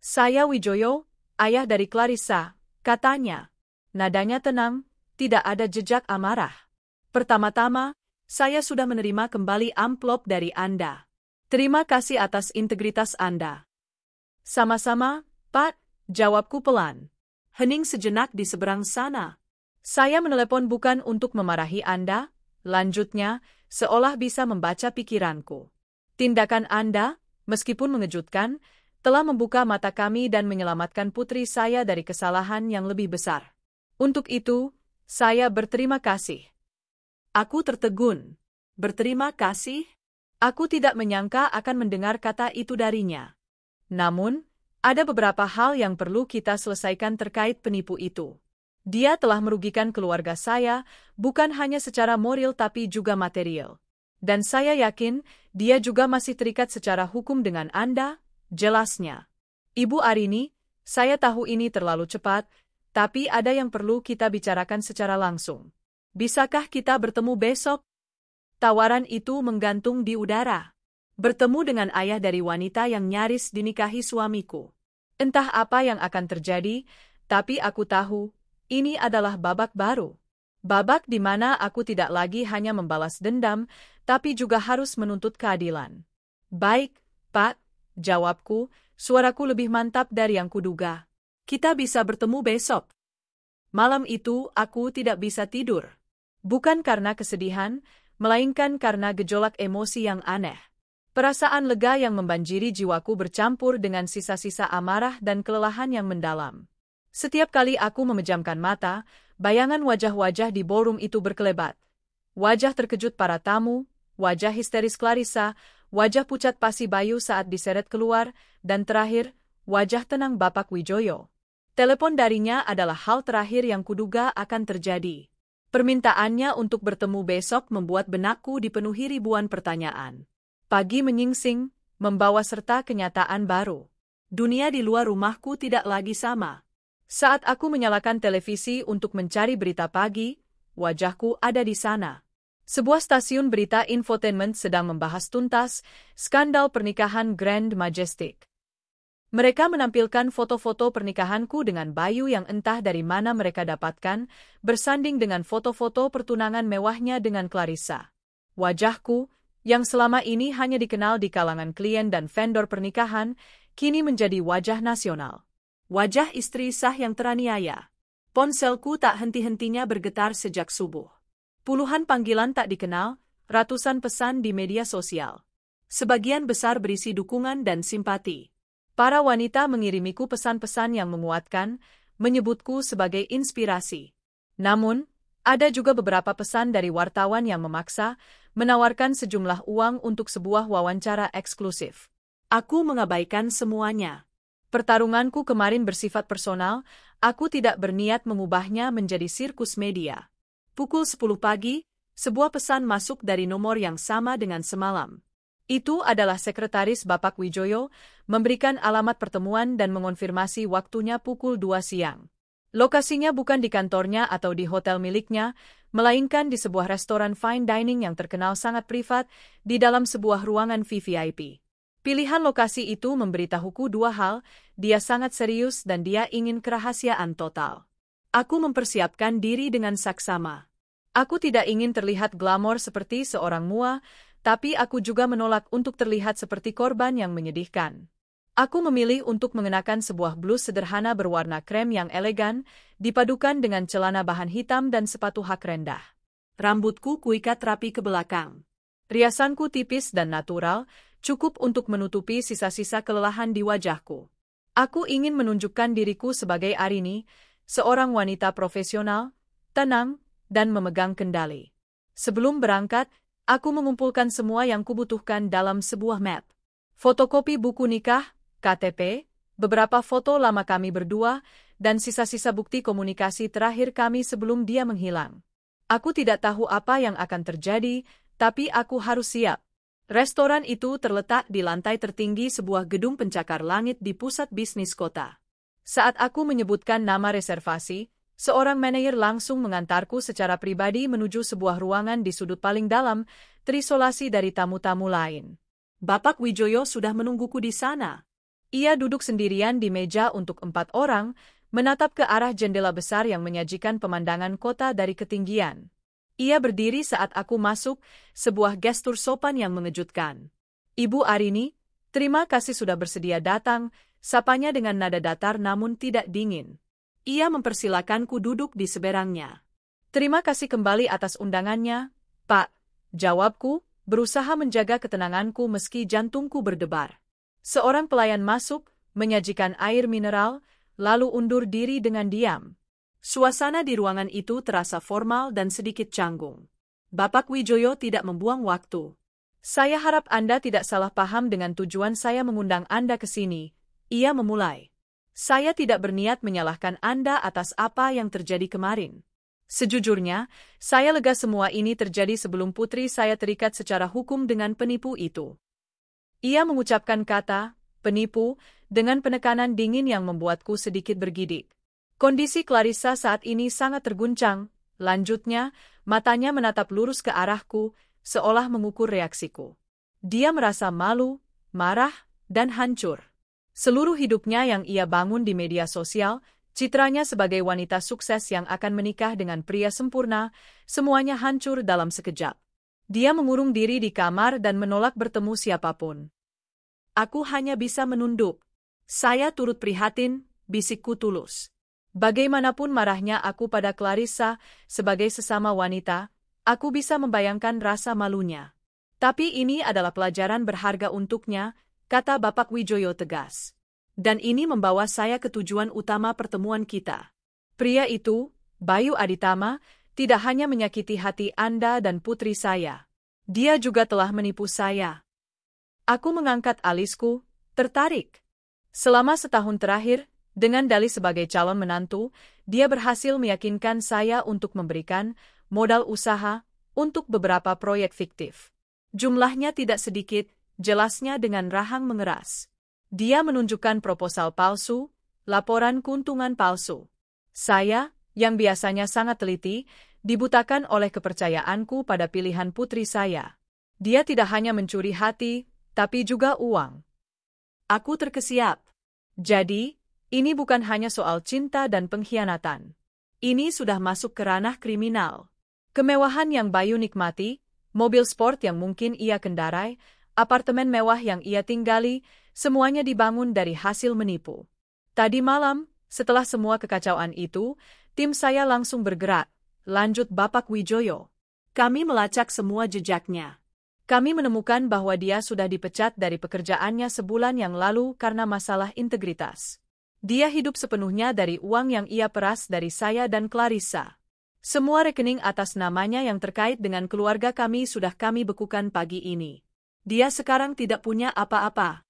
A: Saya Wijoyo, ayah dari Clarissa, katanya. Nadanya tenang, tidak ada jejak amarah. Pertama-tama, saya sudah menerima kembali amplop dari Anda. Terima kasih atas integritas Anda. Sama-sama, Pak, jawabku pelan. Hening sejenak di seberang sana. Saya menelepon bukan untuk memarahi Anda, lanjutnya, seolah bisa membaca pikiranku. Tindakan Anda, meskipun mengejutkan, telah membuka mata kami dan menyelamatkan putri saya dari kesalahan yang lebih besar. Untuk itu, saya berterima kasih. Aku tertegun. Berterima kasih? Aku tidak menyangka akan mendengar kata itu darinya. Namun, ada beberapa hal yang perlu kita selesaikan terkait penipu itu. Dia telah merugikan keluarga saya, bukan hanya secara moral tapi juga material. Dan saya yakin, dia juga masih terikat secara hukum dengan Anda, jelasnya. Ibu Arini, saya tahu ini terlalu cepat, tapi ada yang perlu kita bicarakan secara langsung. Bisakah kita bertemu besok? Tawaran itu menggantung di udara. Bertemu dengan ayah dari wanita yang nyaris dinikahi suamiku. Entah apa yang akan terjadi, tapi aku tahu, ini adalah babak baru. Babak di mana aku tidak lagi hanya membalas dendam, tapi juga harus menuntut keadilan. Baik, Pak, jawabku, suaraku lebih mantap dari yang kuduga. Kita bisa bertemu besok. Malam itu aku tidak bisa tidur. Bukan karena kesedihan, melainkan karena gejolak emosi yang aneh. Perasaan lega yang membanjiri jiwaku bercampur dengan sisa-sisa amarah dan kelelahan yang mendalam. Setiap kali aku memejamkan mata, bayangan wajah-wajah di ballroom itu berkelebat. Wajah terkejut para tamu, wajah histeris Clarissa, wajah pucat pasi Bayu saat diseret keluar, dan terakhir, wajah tenang Bapak Wijoyo. Telepon darinya adalah hal terakhir yang kuduga akan terjadi. Permintaannya untuk bertemu besok membuat benakku dipenuhi ribuan pertanyaan. Pagi menyingsing, membawa serta kenyataan baru. Dunia di luar rumahku tidak lagi sama. Saat aku menyalakan televisi untuk mencari berita pagi, wajahku ada di sana. Sebuah stasiun berita infotainment sedang membahas tuntas skandal pernikahan Grand Majestic. Mereka menampilkan foto-foto pernikahanku dengan Bayu yang entah dari mana mereka dapatkan, bersanding dengan foto-foto pertunangan mewahnya dengan Clarissa. Wajahku, yang selama ini hanya dikenal di kalangan klien dan vendor pernikahan, kini menjadi wajah nasional. Wajah istri sah yang teraniaya. Ponselku tak henti-hentinya bergetar sejak subuh. Puluhan panggilan tak dikenal, ratusan pesan di media sosial. Sebagian besar berisi dukungan dan simpati. Para wanita mengirimiku pesan-pesan yang menguatkan, menyebutku sebagai inspirasi. Namun, ada juga beberapa pesan dari wartawan yang memaksa, menawarkan sejumlah uang untuk sebuah wawancara eksklusif. Aku mengabaikan semuanya. Pertarunganku kemarin bersifat personal, aku tidak berniat mengubahnya menjadi sirkus media. Pukul 10 pagi, sebuah pesan masuk dari nomor yang sama dengan semalam. Itu adalah sekretaris Bapak Wijoyo, memberikan alamat pertemuan dan mengonfirmasi waktunya pukul 2 siang. Lokasinya bukan di kantornya atau di hotel miliknya, melainkan di sebuah restoran fine dining yang terkenal sangat privat di dalam sebuah ruangan VVIP. Pilihan lokasi itu memberitahuku dua hal, dia sangat serius dan dia ingin kerahasiaan total. Aku mempersiapkan diri dengan saksama. Aku tidak ingin terlihat glamor seperti seorang mua, tapi aku juga menolak untuk terlihat seperti korban yang menyedihkan. Aku memilih untuk mengenakan sebuah blus sederhana berwarna krem yang elegan, dipadukan dengan celana bahan hitam dan sepatu hak rendah. Rambutku kuikat rapi ke belakang. Riasanku tipis dan natural, cukup untuk menutupi sisa-sisa kelelahan di wajahku. Aku ingin menunjukkan diriku sebagai Arini, seorang wanita profesional, tenang, dan memegang kendali. Sebelum berangkat, aku mengumpulkan semua yang kubutuhkan dalam sebuah map. Fotokopi buku nikah, KTP, beberapa foto lama kami berdua, dan sisa-sisa bukti komunikasi terakhir kami sebelum dia menghilang. Aku tidak tahu apa yang akan terjadi, tapi aku harus siap. Restoran itu terletak di lantai tertinggi sebuah gedung pencakar langit di pusat bisnis kota. Saat aku menyebutkan nama reservasi, seorang manajer langsung mengantarku secara pribadi menuju sebuah ruangan di sudut paling dalam, terisolasi dari tamu-tamu lain. Bapak Wijoyo sudah menungguku di sana. Ia duduk sendirian di meja untuk 4 orang, menatap ke arah jendela besar yang menyajikan pemandangan kota dari ketinggian. Ia berdiri saat aku masuk, sebuah gestur sopan yang mengejutkan. Ibu Arini, terima kasih sudah bersedia datang, sapanya dengan nada datar namun tidak dingin. Ia mempersilakanku duduk di seberangnya. Terima kasih kembali atas undangannya, Pak, jawabku, berusaha menjaga ketenanganku meski jantungku berdebar. Seorang pelayan masuk, menyajikan air mineral, lalu undur diri dengan diam. Suasana di ruangan itu terasa formal dan sedikit canggung. Bapak Wijoyo tidak membuang waktu. Saya harap Anda tidak salah paham dengan tujuan saya mengundang Anda ke sini. Ia memulai. Saya tidak berniat menyalahkan Anda atas apa yang terjadi kemarin. Sejujurnya, saya lega semua ini terjadi sebelum putri saya terikat secara hukum dengan penipu itu. Ia mengucapkan kata, penipu, dengan penekanan dingin yang membuatku sedikit bergidik. Kondisi Clarissa saat ini sangat terguncang, lanjutnya, matanya menatap lurus ke arahku, seolah mengukur reaksiku. Dia merasa malu, marah, dan hancur. Seluruh hidupnya yang ia bangun di media sosial, citranya sebagai wanita sukses yang akan menikah dengan pria sempurna, semuanya hancur dalam sekejap. Dia mengurung diri di kamar dan menolak bertemu siapapun. Aku hanya bisa menunduk. Saya turut prihatin, bisikku tulus. Bagaimanapun marahnya aku pada Clarissa, sebagai sesama wanita, aku bisa membayangkan rasa malunya. Tapi ini adalah pelajaran berharga untuknya, kata Bapak Wijoyo tegas. Dan ini membawa saya ke tujuan utama pertemuan kita. Pria itu, Bayu Aditama, tidak hanya menyakiti hati Anda dan putri saya. Dia juga telah menipu saya. Aku mengangkat alisku, tertarik. Selama setahun terakhir, dengan dalih sebagai calon menantu, dia berhasil meyakinkan saya untuk memberikan modal usaha untuk beberapa proyek fiktif. Jumlahnya tidak sedikit, jelasnya dengan rahang mengeras. Dia menunjukkan proposal palsu, laporan keuntungan palsu. Saya, yang biasanya sangat teliti, dibutakan oleh kepercayaanku pada pilihan putri saya. Dia tidak hanya mencuri hati, tapi juga uang. Aku terkesiap. Jadi, ini bukan hanya soal cinta dan pengkhianatan. Ini sudah masuk ke ranah kriminal. Kemewahan yang Bayu nikmati, mobil sport yang mungkin ia kendarai, apartemen mewah yang ia tinggali, semuanya dibangun dari hasil menipu. Tadi malam, setelah semua kekacauan itu, tim saya langsung bergerak, lanjut Bapak Wijoyo. Kami melacak semua jejaknya. Kami menemukan bahwa dia sudah dipecat dari pekerjaannya sebulan yang lalu karena masalah integritas. Dia hidup sepenuhnya dari uang yang ia peras dari saya dan Clarissa. Semua rekening atas namanya yang terkait dengan keluarga kami sudah kami bekukan pagi ini. Dia sekarang tidak punya apa-apa.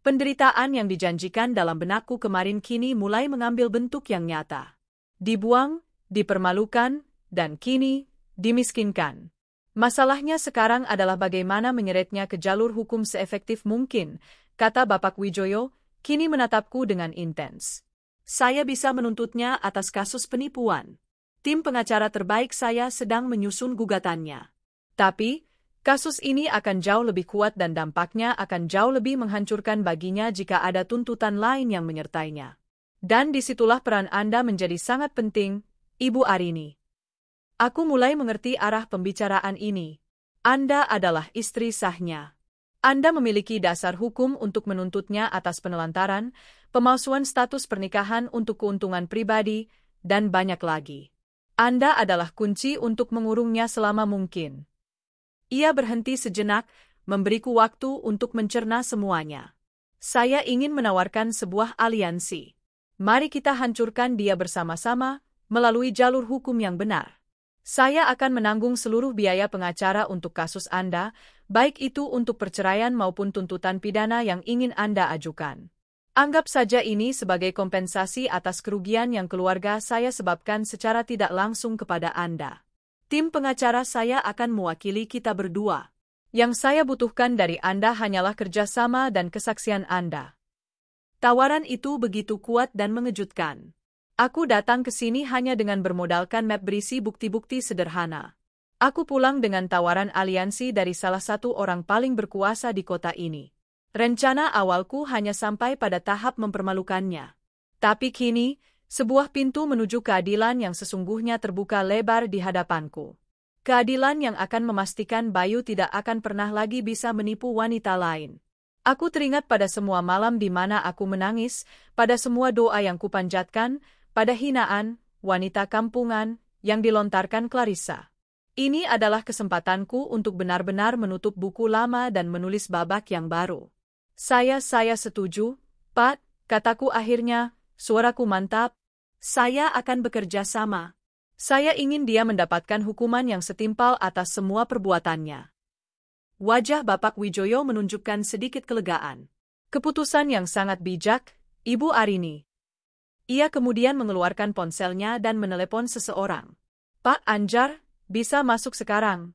A: Penderitaan yang dijanjikan dalam benakku kemarin kini mulai mengambil bentuk yang nyata. Dibuang, dipermalukan, dan kini dimiskinkan. Masalahnya sekarang adalah bagaimana menyeretnya ke jalur hukum seefektif mungkin, kata Bapak Wijoyo, kini menatapku dengan intens. Saya bisa menuntutnya atas kasus penipuan. Tim pengacara terbaik saya sedang menyusun gugatannya. Tapi, kasus ini akan jauh lebih kuat dan dampaknya akan jauh lebih menghancurkan baginya jika ada tuntutan lain yang menyertainya. Dan disitulah peran Anda menjadi sangat penting, Ibu Arini. Aku mulai mengerti arah pembicaraan ini. Anda adalah istri sahnya. Anda memiliki dasar hukum untuk menuntutnya atas penelantaran, pemalsuan status pernikahan untuk keuntungan pribadi, dan banyak lagi. Anda adalah kunci untuk mengurungnya selama mungkin. Ia berhenti sejenak, memberiku waktu untuk mencerna semuanya. Saya ingin menawarkan sebuah aliansi. Mari kita hancurkan dia bersama-sama, melalui jalur hukum yang benar. Saya akan menanggung seluruh biaya pengacara untuk kasus Anda, baik itu untuk perceraian maupun tuntutan pidana yang ingin Anda ajukan. Anggap saja ini sebagai kompensasi atas kerugian yang keluarga saya sebabkan secara tidak langsung kepada Anda. Tim pengacara saya akan mewakili kita berdua. Yang saya butuhkan dari Anda hanyalah kerjasama dan kesaksian Anda. Tawaran itu begitu kuat dan mengejutkan. Aku datang ke sini hanya dengan bermodalkan map berisi bukti-bukti sederhana. Aku pulang dengan tawaran aliansi dari salah satu orang paling berkuasa di kota ini. Rencana awalku hanya sampai pada tahap mempermalukannya. Tapi kini, sebuah pintu menuju keadilan yang sesungguhnya terbuka lebar di hadapanku. Keadilan yang akan memastikan Bayu tidak akan pernah lagi bisa menipu wanita lain. Aku teringat pada semua malam di mana aku menangis, pada semua doa yang kupanjatkan, pada hinaan, wanita kampungan, yang dilontarkan Clarissa. Ini adalah kesempatanku untuk benar-benar menutup buku lama dan menulis babak yang baru. Saya setuju, Pak, kataku akhirnya, suaraku mantap. Saya akan bekerja sama. Saya ingin dia mendapatkan hukuman yang setimpal atas semua perbuatannya. Wajah Bapak Wijoyo menunjukkan sedikit kelegaan. Keputusan yang sangat bijak, Ibu Arini. Ia kemudian mengeluarkan ponselnya dan menelepon seseorang. Pak Anjar, bisa masuk sekarang.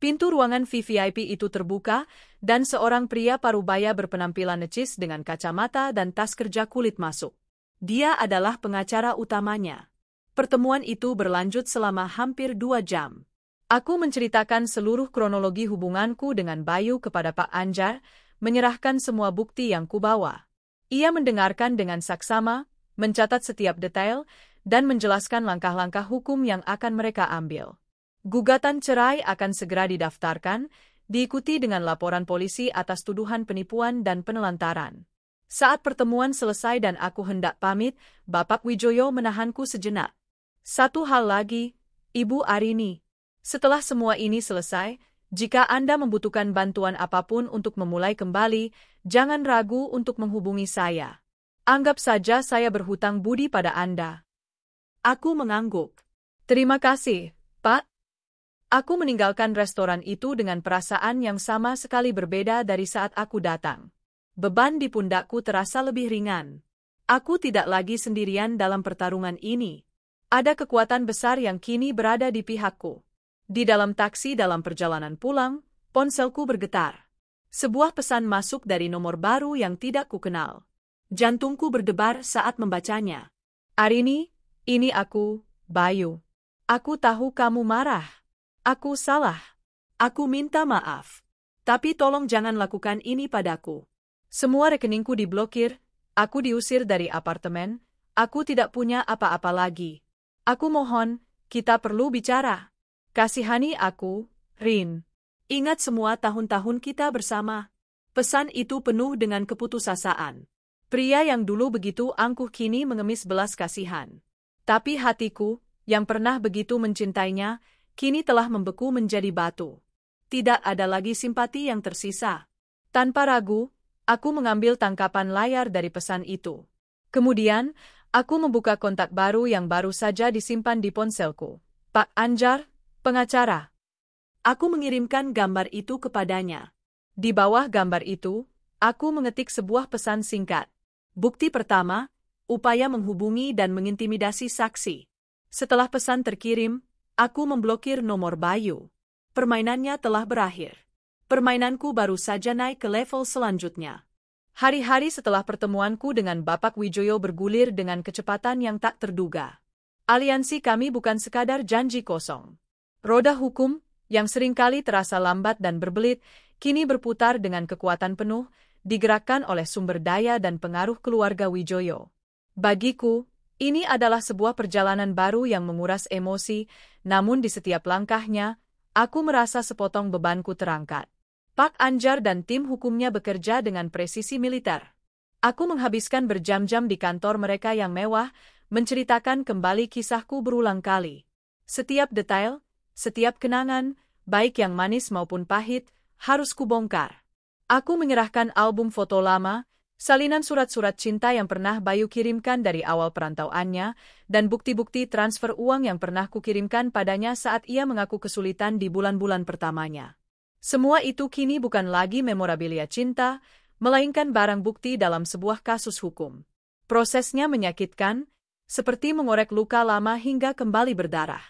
A: Pintu ruangan VVIP itu terbuka, dan seorang pria parubaya berpenampilan necis dengan kacamata dan tas kerja kulit masuk. Dia adalah pengacara utamanya. Pertemuan itu berlanjut selama hampir 2 jam. Aku menceritakan seluruh kronologi hubunganku dengan Bayu kepada Pak Anjar, menyerahkan semua bukti yang kubawa. Ia mendengarkan dengan saksama, mencatat setiap detail, dan menjelaskan langkah-langkah hukum yang akan mereka ambil. Gugatan cerai akan segera didaftarkan, diikuti dengan laporan polisi atas tuduhan penipuan dan penelantaran. Saat pertemuan selesai dan aku hendak pamit, Bapak Wijoyo menahanku sejenak. Satu hal lagi, Ibu Arini. Setelah semua ini selesai, jika Anda membutuhkan bantuan apapun untuk memulai kembali, jangan ragu untuk menghubungi saya. Anggap saja saya berhutang budi pada Anda. Aku mengangguk. Terima kasih, Pak. Aku meninggalkan restoran itu dengan perasaan yang sama sekali berbeda dari saat aku datang. Beban di pundakku terasa lebih ringan. Aku tidak lagi sendirian dalam pertarungan ini. Ada kekuatan besar yang kini berada di pihakku. Di dalam taksi dalam perjalanan pulang, ponselku bergetar. Sebuah pesan masuk dari nomor baru yang tidak kukenal. Jantungku berdebar saat membacanya. Arini, ini aku, Bayu. Aku tahu kamu marah. Aku salah. Aku minta maaf. Tapi tolong jangan lakukan ini padaku. Semua rekeningku diblokir, Aku diusir dari apartemen, aku tidak punya apa-apa lagi. Aku mohon, kita perlu bicara. Kasihani aku, Rin. Ingat semua tahun-tahun kita bersama. Pesan itu penuh dengan keputusasaan. Pria yang dulu begitu angkuh kini mengemis belas kasihan. Tapi hatiku, yang pernah begitu mencintainya, kini telah membeku menjadi batu. Tidak ada lagi simpati yang tersisa. Tanpa ragu, aku mengambil tangkapan layar dari pesan itu. Kemudian, aku membuka kontak baru yang baru saja disimpan di ponselku. Pak Anjar, pengacara. Aku mengirimkan gambar itu kepadanya. Di bawah gambar itu, aku mengetik sebuah pesan singkat. Bukti pertama, upaya menghubungi dan mengintimidasi saksi. Setelah pesan terkirim, aku memblokir nomor Bayu. Permainannya telah berakhir. Permainanku baru saja naik ke level selanjutnya. Hari-hari setelah pertemuanku dengan Bapak Wijoyo bergulir dengan kecepatan yang tak terduga. Aliansi kami bukan sekadar janji kosong. Roda hukum, yang seringkali terasa lambat dan berbelit, kini berputar dengan kekuatan penuh, digerakkan oleh sumber daya dan pengaruh keluarga Wijoyo. Bagiku, ini adalah sebuah perjalanan baru yang menguras emosi, namun di setiap langkahnya, aku merasa sepotong bebanku terangkat. Pak Anjar dan tim hukumnya bekerja dengan presisi militer. Aku menghabiskan berjam-jam di kantor mereka yang mewah, menceritakan kembali kisahku berulang kali. Setiap detail, setiap kenangan, baik yang manis maupun pahit, harus kubongkar. Aku menyerahkan album foto lama, salinan surat-surat cinta yang pernah Bayu kirimkan dari awal perantauannya, dan bukti-bukti transfer uang yang pernah kukirimkan padanya saat ia mengaku kesulitan di bulan-bulan pertamanya. Semua itu kini bukan lagi memorabilia cinta, melainkan barang bukti dalam sebuah kasus hukum. Prosesnya menyakitkan, seperti mengorek luka lama hingga kembali berdarah.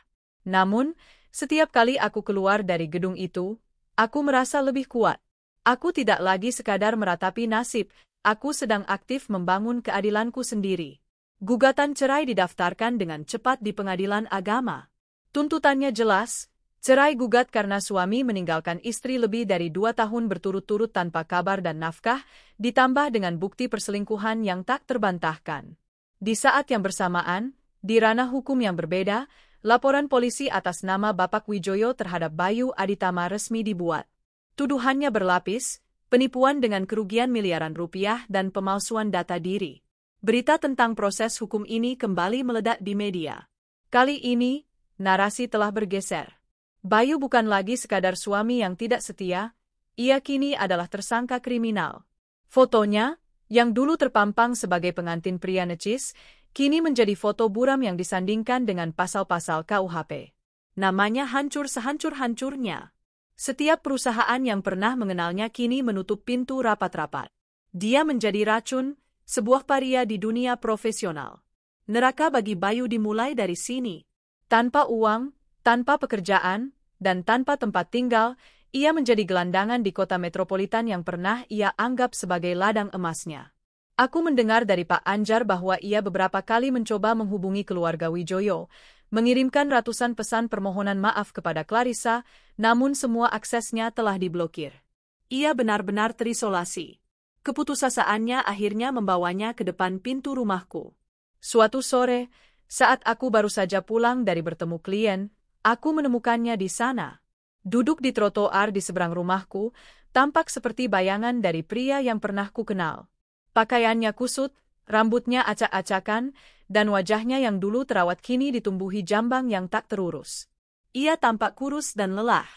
A: Namun, setiap kali aku keluar dari gedung itu, aku merasa lebih kuat. Aku tidak lagi sekadar meratapi nasib, aku sedang aktif membangun keadilanku sendiri. Gugatan cerai didaftarkan dengan cepat di pengadilan agama. Tuntutannya jelas, cerai gugat karena suami meninggalkan istri lebih dari 2 tahun berturut-turut tanpa kabar dan nafkah, ditambah dengan bukti perselingkuhan yang tak terbantahkan. Di saat yang bersamaan, di ranah hukum yang berbeda, laporan polisi atas nama Bapak Wijoyo terhadap Bayu Aditama resmi dibuat. Tuduhannya berlapis, penipuan dengan kerugian miliaran rupiah dan pemalsuan data diri. Berita tentang proses hukum ini kembali meledak di media. Kali ini, narasi telah bergeser. Bayu bukan lagi sekadar suami yang tidak setia, ia kini adalah tersangka kriminal. Fotonya, yang dulu terpampang sebagai pengantin pria necis, kini menjadi foto buram yang disandingkan dengan pasal-pasal KUHP. Namanya hancur sehancur-hancurnya. Setiap perusahaan yang pernah mengenalnya kini menutup pintu rapat-rapat. Dia menjadi racun, sebuah paria di dunia profesional. Neraka bagi Bayu dimulai dari sini. Tanpa uang, tanpa pekerjaan, dan tanpa tempat tinggal, ia menjadi gelandangan di kota metropolitan yang pernah ia anggap sebagai ladang emasnya. Aku mendengar dari Pak Anjar bahwa ia beberapa kali mencoba menghubungi keluarga Wijoyo, mengirimkan ratusan pesan permohonan maaf kepada Clarissa, namun semua aksesnya telah diblokir. Ia benar-benar terisolasi. Keputusasaannya akhirnya membawanya ke depan pintu rumahku. Suatu sore, saat aku baru saja pulang dari bertemu klien, aku menemukannya di sana. Duduk di trotoar di seberang rumahku, tampak seperti bayangan dari pria yang pernah kukenal. Pakaiannya kusut, rambutnya acak-acakan, dan wajahnya yang dulu terawat kini ditumbuhi jambang yang tak terurus. Ia tampak kurus dan lelah.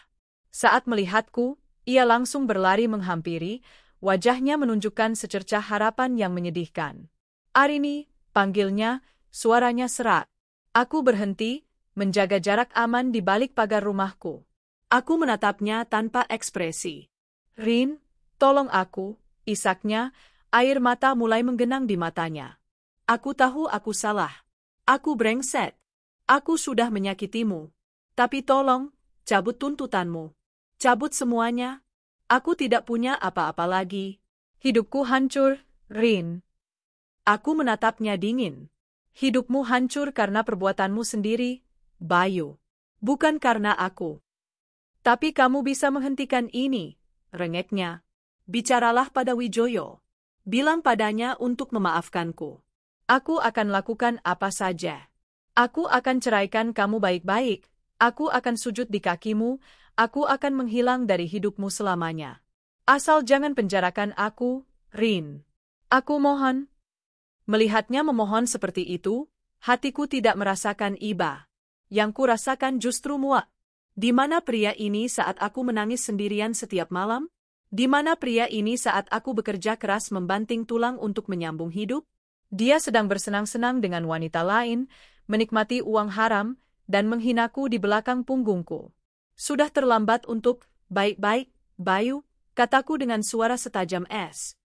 A: Saat melihatku, ia langsung berlari menghampiri, wajahnya menunjukkan secercah harapan yang menyedihkan. "Arini," panggilnya, suaranya serak. Aku berhenti, menjaga jarak aman di balik pagar rumahku. Aku menatapnya tanpa ekspresi. "Rin, tolong aku," isaknya, air mata mulai menggenang di matanya. "Aku tahu aku salah. Aku brengsek. Aku sudah menyakitimu. Tapi tolong, cabut tuntutanmu. Cabut semuanya. Aku tidak punya apa-apa lagi. Hidupku hancur, Rin." Aku menatapnya dingin. "Hidupmu hancur karena perbuatanmu sendiri, Bayu. Bukan karena aku. Tapi kamu bisa menghentikan ini," rengeknya. "Bicaralah pada Wijoyo.
B: Bilang padanya untuk memaafkanku.
A: Aku akan lakukan apa saja. Aku akan ceraikan kamu baik-baik. Aku akan sujud di kakimu. Aku akan menghilang dari hidupmu selamanya. Asal jangan penjarakan aku, Rin. Aku mohon. Melihatnya memohon seperti itu, hatiku tidak merasakan iba. Yang ku rasakan justru muak. Di mana pria ini saat aku menangis sendirian setiap malam? Di mana pria ini saat aku bekerja keras membanting tulang untuk menyambung hidup? Dia sedang bersenang-senang dengan wanita lain, menikmati uang haram, dan menghinaku di belakang punggungku. Sudah terlambat untuk, baik-baik, Bayu, kataku dengan suara setajam es.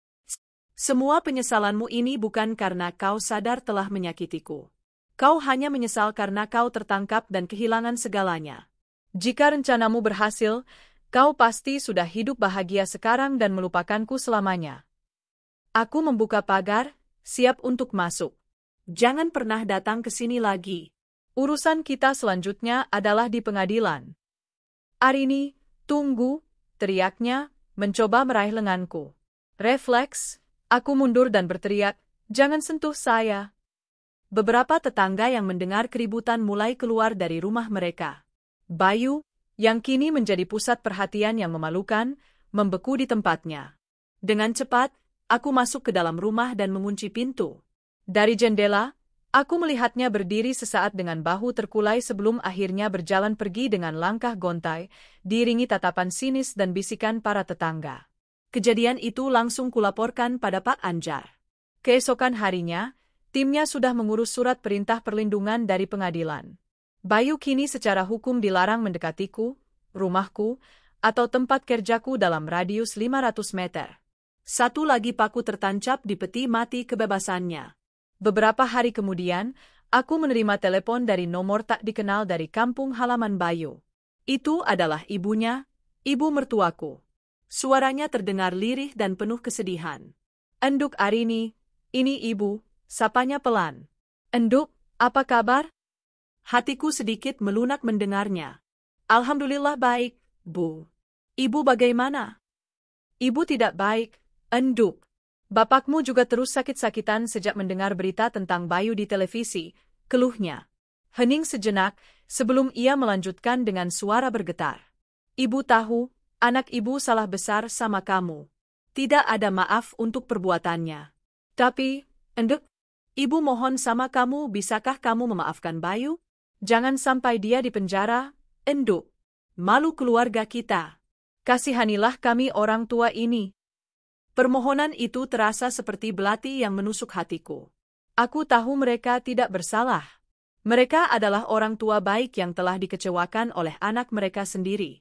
A: Semua penyesalanmu ini bukan karena kau sadar telah menyakitiku. Kau hanya menyesal karena kau tertangkap dan kehilangan segalanya. Jika rencanamu berhasil, kau pasti sudah hidup bahagia sekarang dan melupakanku selamanya. Aku membuka pagar, siap untuk masuk.
B: Jangan pernah datang ke sini lagi.
A: Urusan kita selanjutnya adalah di pengadilan. Arini, tunggu, teriaknya, mencoba meraih lenganku. Refleks, aku mundur dan berteriak, jangan sentuh saya. Beberapa tetangga yang mendengar keributan mulai keluar dari rumah mereka. Bayu, yang kini menjadi pusat perhatian yang memalukan, membeku di tempatnya. Dengan cepat, aku masuk ke dalam rumah dan mengunci pintu. Dari jendela, aku melihatnya berdiri sesaat dengan bahu terkulai sebelum akhirnya berjalan pergi dengan langkah gontai, diiringi tatapan sinis dan bisikan para tetangga. Kejadian itu langsung kulaporkan pada Pak Anjar. Keesokan harinya, timnya sudah mengurus surat perintah perlindungan dari pengadilan. Bayu kini secara hukum dilarang mendekatiku, rumahku, atau tempat kerjaku dalam radius 500 meter.
B: Satu lagi paku tertancap di peti mati kebebasannya.
A: Beberapa hari kemudian, aku menerima telepon dari nomor tak dikenal dari kampung halaman Bayu. Itu adalah ibunya, ibu mertuaku.
B: Suaranya terdengar lirih dan penuh kesedihan.
A: Enduk Arini, ini ibu, sapanya pelan. Enduk, apa kabar?
B: Hatiku sedikit melunak mendengarnya. Alhamdulillah baik, Bu. Ibu bagaimana?
A: Ibu tidak baik, Enduk. Bapakmu juga terus sakit-sakitan sejak mendengar berita tentang Bayu di televisi, keluhnya. Hening sejenak, sebelum ia melanjutkan dengan suara bergetar. Ibu tahu, anak ibu salah besar sama kamu. Tidak ada maaf untuk perbuatannya. Tapi, Enduk, ibu mohon sama kamu, bisakah kamu memaafkan Bayu? Jangan sampai dia di penjara, Enduk.
B: Malu keluarga kita.
A: Kasihanilah kami orang tua ini.
B: Permohonan itu terasa seperti belati yang menusuk hatiku.
A: Aku tahu mereka tidak bersalah. Mereka adalah orang tua baik yang telah dikecewakan oleh anak mereka sendiri.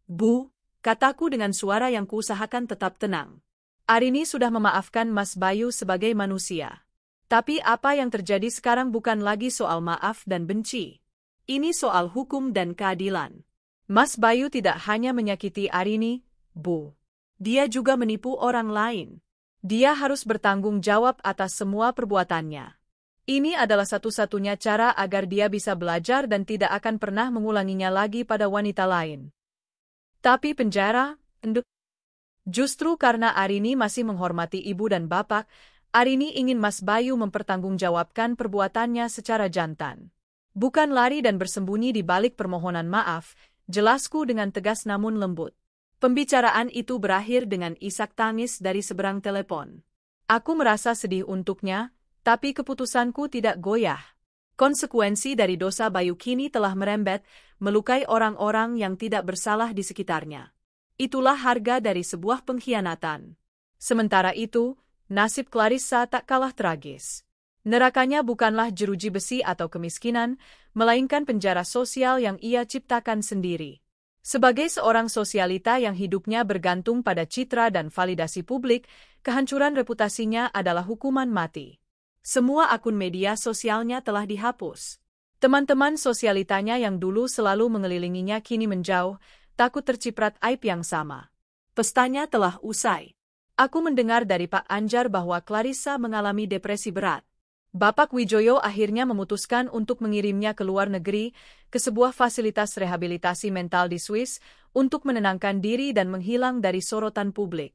B: Bu, kataku dengan suara yang kuusahakan tetap tenang.
A: Arini sudah memaafkan Mas Bayu sebagai manusia. Tapi apa yang terjadi sekarang bukan lagi soal maaf dan benci.
B: Ini soal hukum dan keadilan.
A: Mas Bayu tidak hanya menyakiti Arini, Bu. Dia juga menipu orang lain. Dia harus bertanggung jawab atas semua perbuatannya. Ini adalah satu-satunya cara agar dia bisa belajar dan tidak akan pernah mengulanginya lagi pada wanita lain. Tapi penjara, Enduk. Justru karena Arini masih menghormati ibu dan bapak, Arini ingin Mas Bayu mempertanggungjawabkan perbuatannya secara jantan. Bukan lari dan bersembunyi di balik permohonan maaf, jelasku dengan tegas namun lembut. Pembicaraan itu berakhir dengan isak tangis dari seberang telepon. Aku merasa sedih untuknya, tapi keputusanku tidak goyah. Konsekuensi dari dosa Bayu kini telah merembet, melukai orang-orang yang tidak bersalah di sekitarnya. Itulah harga dari sebuah pengkhianatan. Sementara itu, nasib Clarissa tak kalah tragis. Nerakanya bukanlah jeruji besi atau kemiskinan, melainkan penjara sosial yang ia ciptakan sendiri. Sebagai seorang sosialita yang hidupnya bergantung pada citra dan validasi publik, kehancuran reputasinya adalah hukuman mati. Semua akun media sosialnya telah dihapus. Teman-teman sosialitanya yang dulu selalu mengelilinginya kini menjauh, takut terciprat aib yang sama.
B: Pestanya telah usai.
A: Aku mendengar dari Pak Anjar bahwa Clarissa mengalami depresi berat. Bapak Wijoyo akhirnya memutuskan untuk mengirimnya ke luar negeri, ke sebuah fasilitas rehabilitasi mental di Swiss, untuk menenangkan diri dan menghilang dari sorotan publik.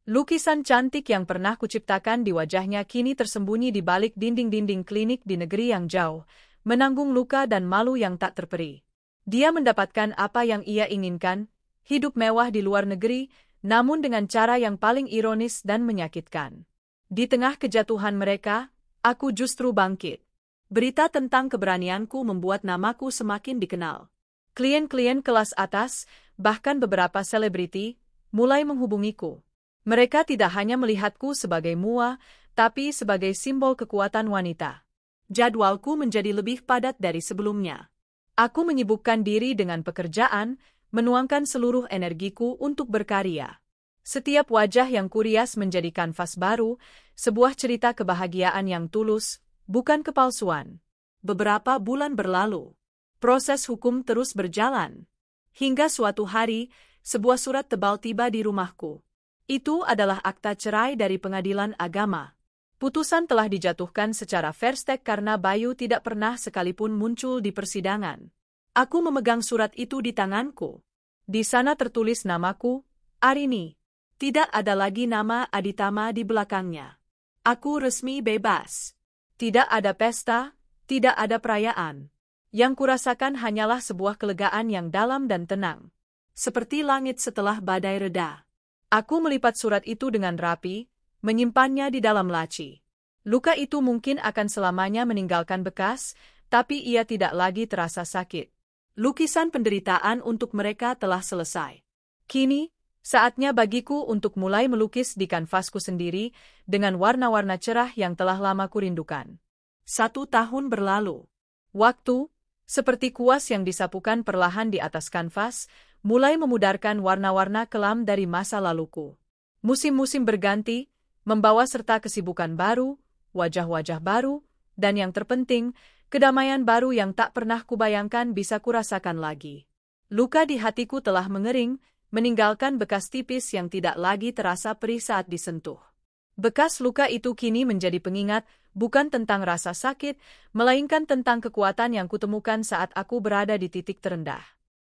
A: Lukisan cantik yang pernah kuciptakan di wajahnya kini tersembunyi di balik dinding-dinding klinik di negeri yang jauh, menanggung luka dan malu yang tak terperi. Dia mendapatkan apa yang ia inginkan, hidup mewah di luar negeri, namun dengan cara yang paling ironis dan menyakitkan. Di tengah kejatuhan mereka, aku justru bangkit.
B: Berita tentang keberanianku membuat namaku semakin dikenal.
A: Klien-klien kelas atas, bahkan beberapa selebriti, mulai menghubungiku. Mereka tidak hanya melihatku sebagai mua, tapi sebagai simbol kekuatan wanita.
B: Jadwalku menjadi lebih padat dari sebelumnya.
A: Aku menyibukkan diri dengan pekerjaan, menuangkan seluruh energiku untuk berkarya. Setiap wajah yang kurias menjadi kanvas baru, sebuah cerita kebahagiaan yang tulus, bukan kepalsuan.
B: Beberapa bulan berlalu. Proses hukum terus berjalan. Hingga suatu hari, sebuah surat tebal tiba di rumahku. Itu adalah akta cerai dari pengadilan agama.
A: Putusan telah dijatuhkan secara fair stake karena Bayu tidak pernah sekalipun muncul di persidangan.
B: Aku memegang surat itu di tanganku.
A: Di sana tertulis namaku, Arini.
B: Tidak ada lagi nama Aditama di belakangnya. Aku resmi bebas.
A: Tidak ada pesta, tidak ada perayaan. Yang kurasakan hanyalah sebuah kelegaan yang dalam dan tenang.
B: Seperti langit setelah badai reda.
A: Aku melipat surat itu dengan rapi, menyimpannya di dalam laci. Luka itu mungkin akan selamanya meninggalkan bekas, tapi ia tidak lagi terasa sakit.
B: Lukisan penderitaan untuk mereka telah selesai.
A: Kini, saatnya bagiku untuk mulai melukis di kanvasku sendiri dengan warna-warna cerah yang telah lama kurindukan.
B: 1 tahun berlalu.
A: Waktu, seperti kuas yang disapukan perlahan di atas kanvas, mulai memudarkan warna-warna kelam dari masa laluku. Musim-musim berganti, membawa serta kesibukan baru, wajah-wajah baru, dan yang terpenting, kedamaian baru yang tak pernah kubayangkan bisa kurasakan lagi. Luka di hatiku telah mengering, meninggalkan bekas tipis yang tidak lagi terasa perih saat disentuh. Bekas luka itu kini menjadi pengingat, bukan tentang rasa sakit, melainkan tentang kekuatan yang kutemukan saat aku berada di titik terendah.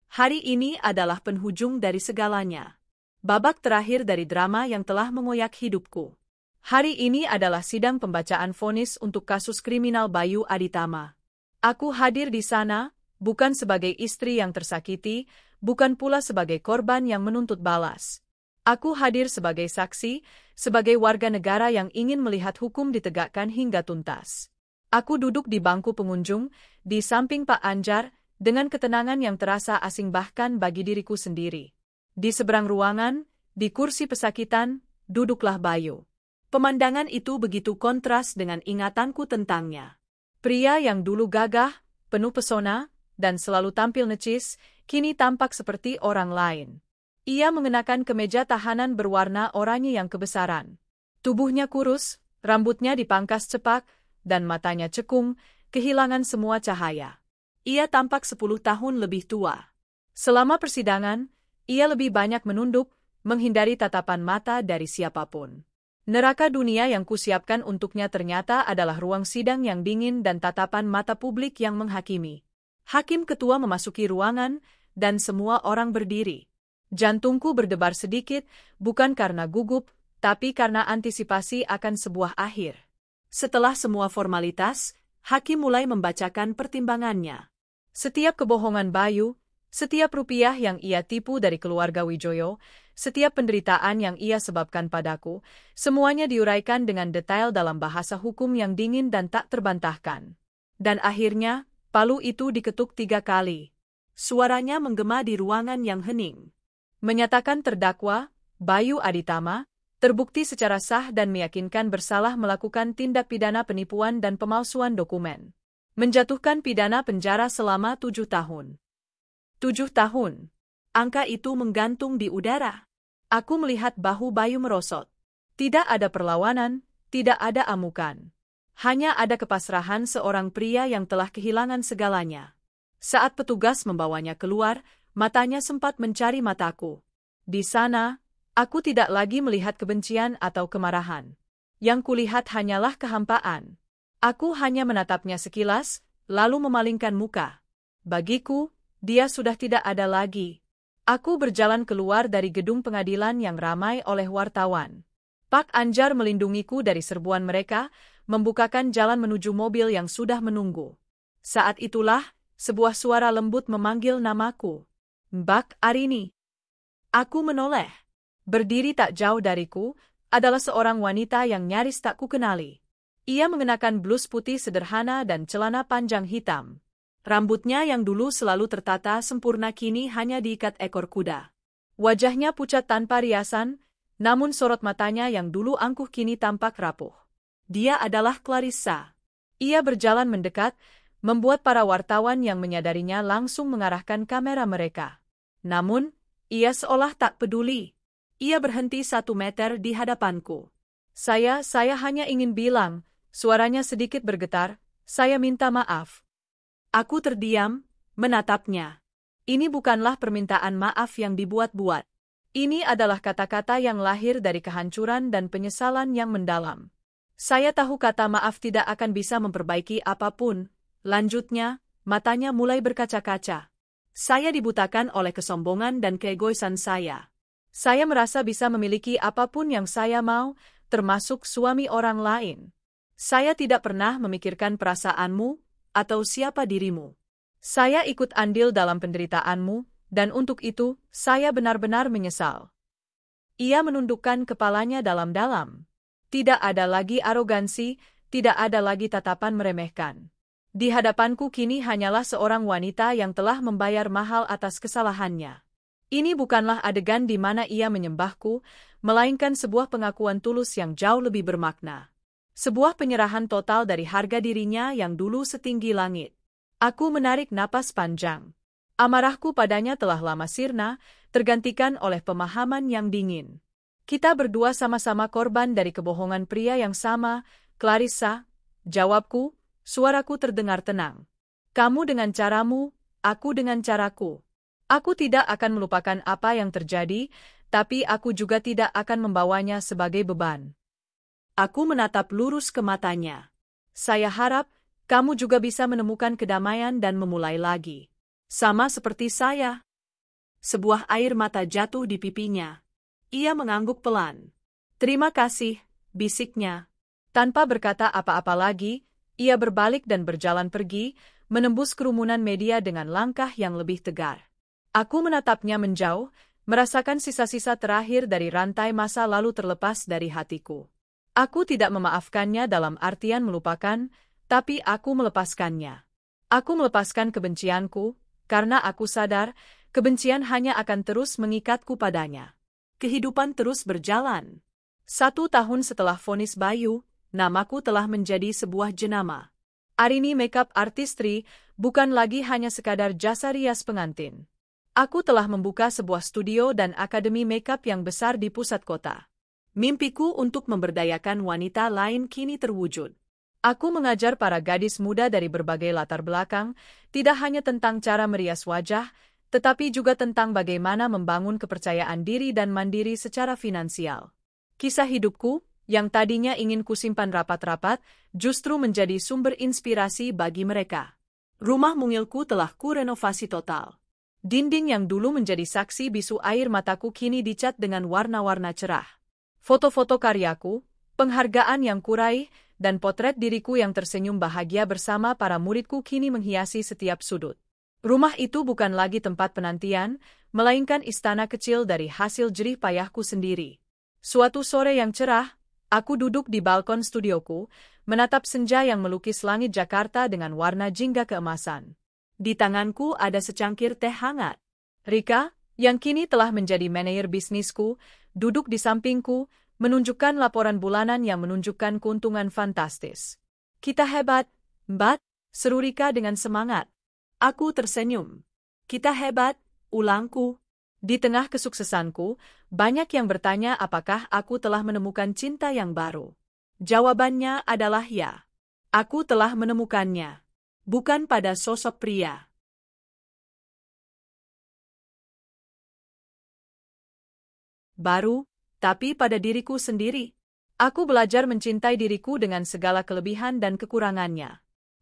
B: Hari ini adalah penghujung dari segalanya. Babak terakhir dari drama yang telah mengoyak hidupku.
A: Hari ini adalah sidang pembacaan vonis untuk kasus kriminal Bayu Aditama. Aku hadir di sana, bukan sebagai istri yang tersakiti, bukan pula sebagai korban yang menuntut balas. Aku hadir sebagai saksi, sebagai warga negara yang ingin melihat hukum ditegakkan hingga tuntas. Aku duduk di bangku pengunjung, di samping Pak Anjar, dengan ketenangan yang terasa asing bahkan bagi diriku sendiri. Di seberang ruangan, di kursi pesakitan, duduklah Bayu.
B: Pemandangan itu begitu kontras dengan ingatanku tentangnya.
A: Pria yang dulu gagah, penuh pesona, dan selalu tampil necis, kini tampak seperti orang lain. Ia mengenakan kemeja tahanan berwarna oranye yang kebesaran. Tubuhnya kurus, rambutnya dipangkas cepak, dan matanya cekung, kehilangan semua cahaya.
B: Ia tampak 10 tahun lebih tua.
A: Selama persidangan, ia lebih banyak menunduk, menghindari tatapan mata dari siapapun. Neraka dunia yang kusiapkan untuknya ternyata adalah ruang sidang yang dingin dan tatapan mata publik yang menghakimi. Hakim ketua memasuki ruangan, dan semua orang berdiri. Jantungku berdebar sedikit, bukan karena gugup, tapi karena antisipasi akan sebuah akhir.
B: Setelah semua formalitas, hakim mulai membacakan pertimbangannya.
A: Setiap kebohongan Bayu, setiap rupiah yang ia tipu dari keluarga Wijoyo, setiap penderitaan yang ia sebabkan padaku, semuanya diuraikan dengan detail dalam bahasa hukum yang dingin dan tak terbantahkan. Dan akhirnya, palu itu diketuk 3 kali.
B: Suaranya menggema di ruangan yang hening.
A: Menyatakan terdakwa, Bayu Aditama, terbukti secara sah dan meyakinkan bersalah melakukan tindak pidana penipuan dan pemalsuan dokumen. Menjatuhkan pidana penjara selama 7 tahun. 7 tahun.
B: Angka itu menggantung di udara.
A: Aku melihat bahu Bayu merosot. Tidak ada perlawanan, tidak ada amukan. Hanya ada kepasrahan seorang pria yang telah kehilangan segalanya. Saat petugas membawanya keluar, matanya sempat mencari mataku. Di sana, aku tidak lagi melihat kebencian atau kemarahan. Yang kulihat hanyalah kehampaan. Aku hanya menatapnya sekilas, lalu memalingkan muka. Bagiku, dia sudah tidak ada lagi. Aku berjalan keluar dari gedung pengadilan yang ramai oleh wartawan. Pak Anjar melindungiku dari serbuan mereka, membukakan jalan menuju mobil yang sudah menunggu. Saat itulah, sebuah suara lembut memanggil namaku. Mbak Arini. Aku menoleh. Berdiri tak jauh dariku, adalah seorang wanita yang nyaris tak kukenali. Ia mengenakan blus putih sederhana dan celana panjang hitam. Rambutnya yang dulu selalu tertata sempurna kini hanya diikat ekor kuda. Wajahnya pucat tanpa riasan, namun sorot matanya yang dulu angkuh kini tampak rapuh. Dia adalah Clarissa. Ia berjalan mendekat, membuat para wartawan yang menyadarinya langsung mengarahkan kamera mereka. Namun, ia seolah tak peduli. Ia berhenti 1 meter di hadapanku. Saya hanya ingin bilang, suaranya sedikit bergetar, saya minta maaf. Aku terdiam, menatapnya. Ini bukanlah permintaan maaf yang dibuat-buat. Ini adalah kata-kata yang lahir dari kehancuran dan penyesalan yang mendalam. Saya tahu kata maaf tidak akan bisa memperbaiki apapun. Lanjutnya, matanya mulai berkaca-kaca. Saya dibutakan oleh kesombongan dan keegoisan saya. Saya merasa bisa memiliki apapun yang saya mau, termasuk suami orang lain. Saya tidak pernah memikirkan perasaanmu, atau siapa dirimu. Saya ikut andil dalam penderitaanmu, dan untuk itu, saya benar-benar menyesal. Ia menundukkan kepalanya dalam-dalam. Tidak ada lagi arogansi, tidak ada lagi tatapan meremehkan. Di hadapanku kini hanyalah seorang wanita yang telah membayar mahal atas kesalahannya. Ini bukanlah adegan di mana ia menyembahku, melainkan sebuah pengakuan tulus yang jauh lebih bermakna. Sebuah penyerahan total dari harga dirinya yang dulu setinggi langit. Aku menarik napas panjang. Amarahku padanya telah lama sirna, tergantikan oleh pemahaman yang dingin. Kita berdua sama-sama korban dari kebohongan pria yang sama, Clarissa, jawabku, suaraku terdengar tenang. Kamu dengan caramu, aku dengan caraku. Aku tidak akan melupakan apa yang terjadi, tapi aku juga tidak akan membawanya sebagai beban. Aku menatap lurus ke matanya. Saya harap, kamu juga bisa menemukan kedamaian dan memulai lagi. Sama seperti saya. Sebuah air mata jatuh di pipinya. Ia mengangguk pelan. Terima kasih, bisiknya. Tanpa berkata apa-apa lagi, ia berbalik dan berjalan pergi, menembus kerumunan media dengan langkah yang lebih tegar. Aku menatapnya menjauh, merasakan sisa-sisa terakhir dari rantai masa lalu terlepas dari hatiku. Aku tidak memaafkannya dalam artian melupakan, tapi aku melepaskannya. Aku melepaskan kebencianku, karena aku sadar, kebencian hanya akan terus mengikatku padanya. Kehidupan terus berjalan. 1 tahun setelah vonis Bayu, namaku telah menjadi sebuah jenama. Arini Makeup Artistry bukan lagi hanya sekadar jasa rias pengantin. Aku telah membuka sebuah studio dan akademi makeup yang besar di pusat kota. Mimpiku untuk memberdayakan wanita lain kini terwujud. Aku mengajar para gadis muda dari berbagai latar belakang, tidak hanya tentang cara merias wajah, tetapi juga tentang bagaimana membangun kepercayaan diri dan mandiri secara finansial. Kisah hidupku, yang tadinya ingin kusimpan rapat-rapat, justru menjadi sumber inspirasi bagi mereka. Rumah mungilku telah kurenovasi total. Dinding yang dulu menjadi saksi bisu air mataku kini dicat dengan warna-warna cerah. Foto-foto karyaku, penghargaan yang kuraih, dan potret diriku yang tersenyum bahagia bersama para muridku kini menghiasi setiap sudut. Rumah itu bukan lagi tempat penantian, melainkan istana kecil dari hasil jerih payahku sendiri. Suatu sore yang cerah, aku duduk di balkon studioku, menatap senja yang melukis langit Jakarta dengan warna jingga keemasan. Di tanganku ada secangkir teh hangat. Rika, yang kini telah menjadi manajer bisnisku, duduk di sampingku, menunjukkan laporan bulanan yang menunjukkan keuntungan fantastis. Kita hebat, Mbak, seru Rika dengan semangat. Aku tersenyum. Kita hebat, ulangku. Di tengah kesuksesanku, banyak yang bertanya apakah aku telah menemukan cinta yang baru. Jawabannya adalah ya. Aku telah menemukannya. Bukan pada sosok pria. Baru, tapi pada diriku sendiri. Aku belajar mencintai diriku dengan segala kelebihan dan kekurangannya.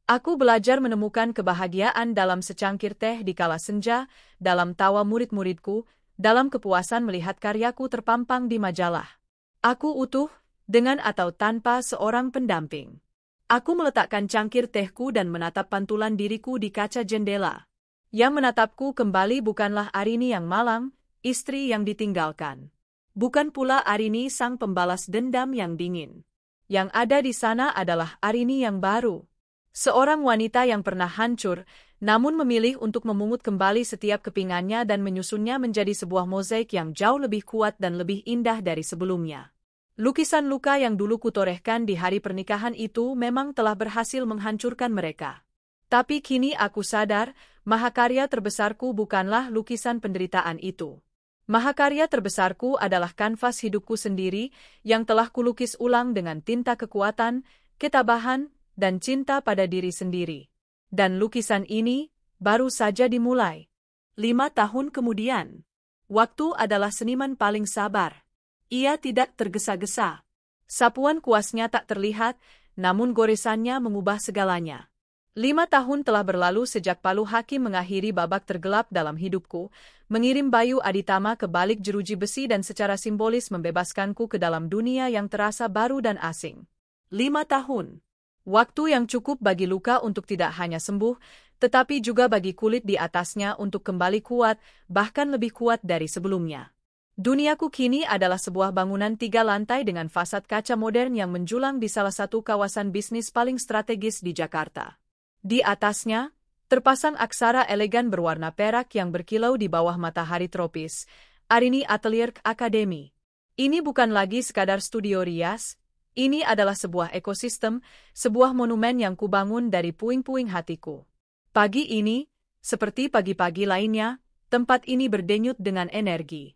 A: Aku belajar menemukan kebahagiaan dalam secangkir teh di kala senja, dalam tawa murid-muridku, dalam kepuasan melihat karyaku terpampang di majalah.
B: Aku utuh, dengan atau tanpa seorang pendamping. Aku meletakkan cangkir tehku dan menatap pantulan diriku di kaca jendela. Yang menatapku kembali bukanlah Arini yang malang, istri yang ditinggalkan. Bukan pula Arini sang pembalas dendam yang dingin. Yang ada di sana adalah Arini yang baru. Seorang wanita yang pernah hancur, namun memilih untuk memungut kembali setiap kepingannya dan menyusunnya menjadi sebuah mozaik yang jauh lebih kuat dan lebih indah dari sebelumnya. Lukisan luka yang dulu kutorehkan di hari pernikahan itu memang telah berhasil menghancurkan mereka. Tapi kini aku sadar, mahakarya terbesarku bukanlah lukisan penderitaan itu. Mahakarya terbesarku adalah kanvas hidupku sendiri yang telah kulukis ulang dengan tinta kekuatan, ketabahan, dan cinta pada diri sendiri. Dan lukisan ini baru saja dimulai. 5 tahun kemudian. Waktu adalah seniman paling sabar. Ia tidak tergesa-gesa. Sapuan kuasnya tak terlihat, namun goresannya mengubah segalanya. 5 tahun telah berlalu sejak Palu Hakim mengakhiri babak tergelap dalam hidupku, mengirim Bayu Aditama ke balik jeruji besi dan secara simbolis membebaskanku ke dalam dunia yang terasa baru dan asing. 5 tahun. Waktu yang cukup bagi luka untuk tidak hanya sembuh, tetapi juga bagi kulit di atasnya untuk kembali kuat, bahkan lebih kuat dari sebelumnya. Duniaku kini adalah sebuah bangunan 3 lantai dengan fasad kaca modern yang menjulang di salah satu kawasan bisnis paling strategis di Jakarta. Di atasnya, terpasang aksara elegan berwarna perak yang berkilau di bawah matahari tropis, Arini Atelier Academy. Ini bukan lagi sekadar studio rias, ini adalah sebuah ekosistem, sebuah monumen yang kubangun dari puing-puing hatiku. Pagi ini, seperti pagi-pagi lainnya, tempat ini berdenyut dengan energi.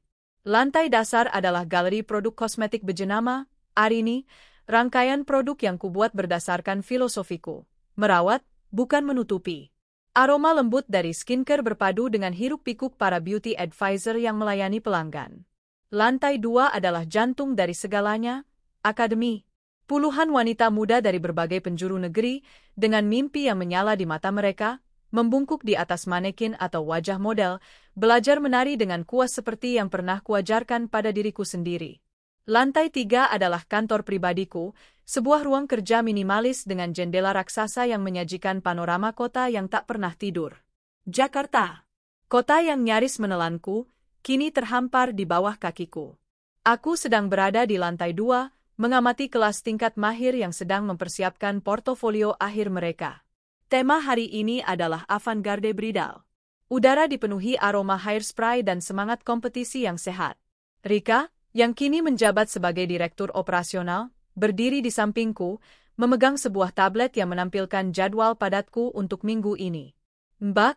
B: Lantai dasar adalah galeri produk kosmetik berjenama Arini, rangkaian produk yang kubuat berdasarkan filosofiku. Merawat, bukan menutupi. Aroma lembut dari skincare berpadu dengan hiruk-pikuk para beauty advisor yang melayani pelanggan. Lantai 2 adalah jantung dari segalanya, akademi. Puluhan wanita muda dari berbagai penjuru negeri, dengan mimpi yang menyala di mata mereka, membungkuk di atas manekin atau wajah model, belajar menari dengan kuas seperti yang pernah kuajarkan pada diriku sendiri. Lantai 3 adalah kantor pribadiku, sebuah ruang kerja minimalis dengan jendela raksasa yang menyajikan panorama kota yang tak pernah tidur. Jakarta. Kota yang nyaris menelanku, kini terhampar di bawah kakiku. Aku sedang berada di lantai 2, mengamati kelas tingkat mahir yang sedang mempersiapkan portofolio akhir mereka. Tema hari ini adalah avant-garde bridal. Udara dipenuhi aroma hairspray dan semangat kompetisi yang sehat. Rika, yang kini menjabat sebagai direktur operasional, berdiri di sampingku, memegang sebuah tablet yang menampilkan jadwal padatku untuk minggu ini. Mbak,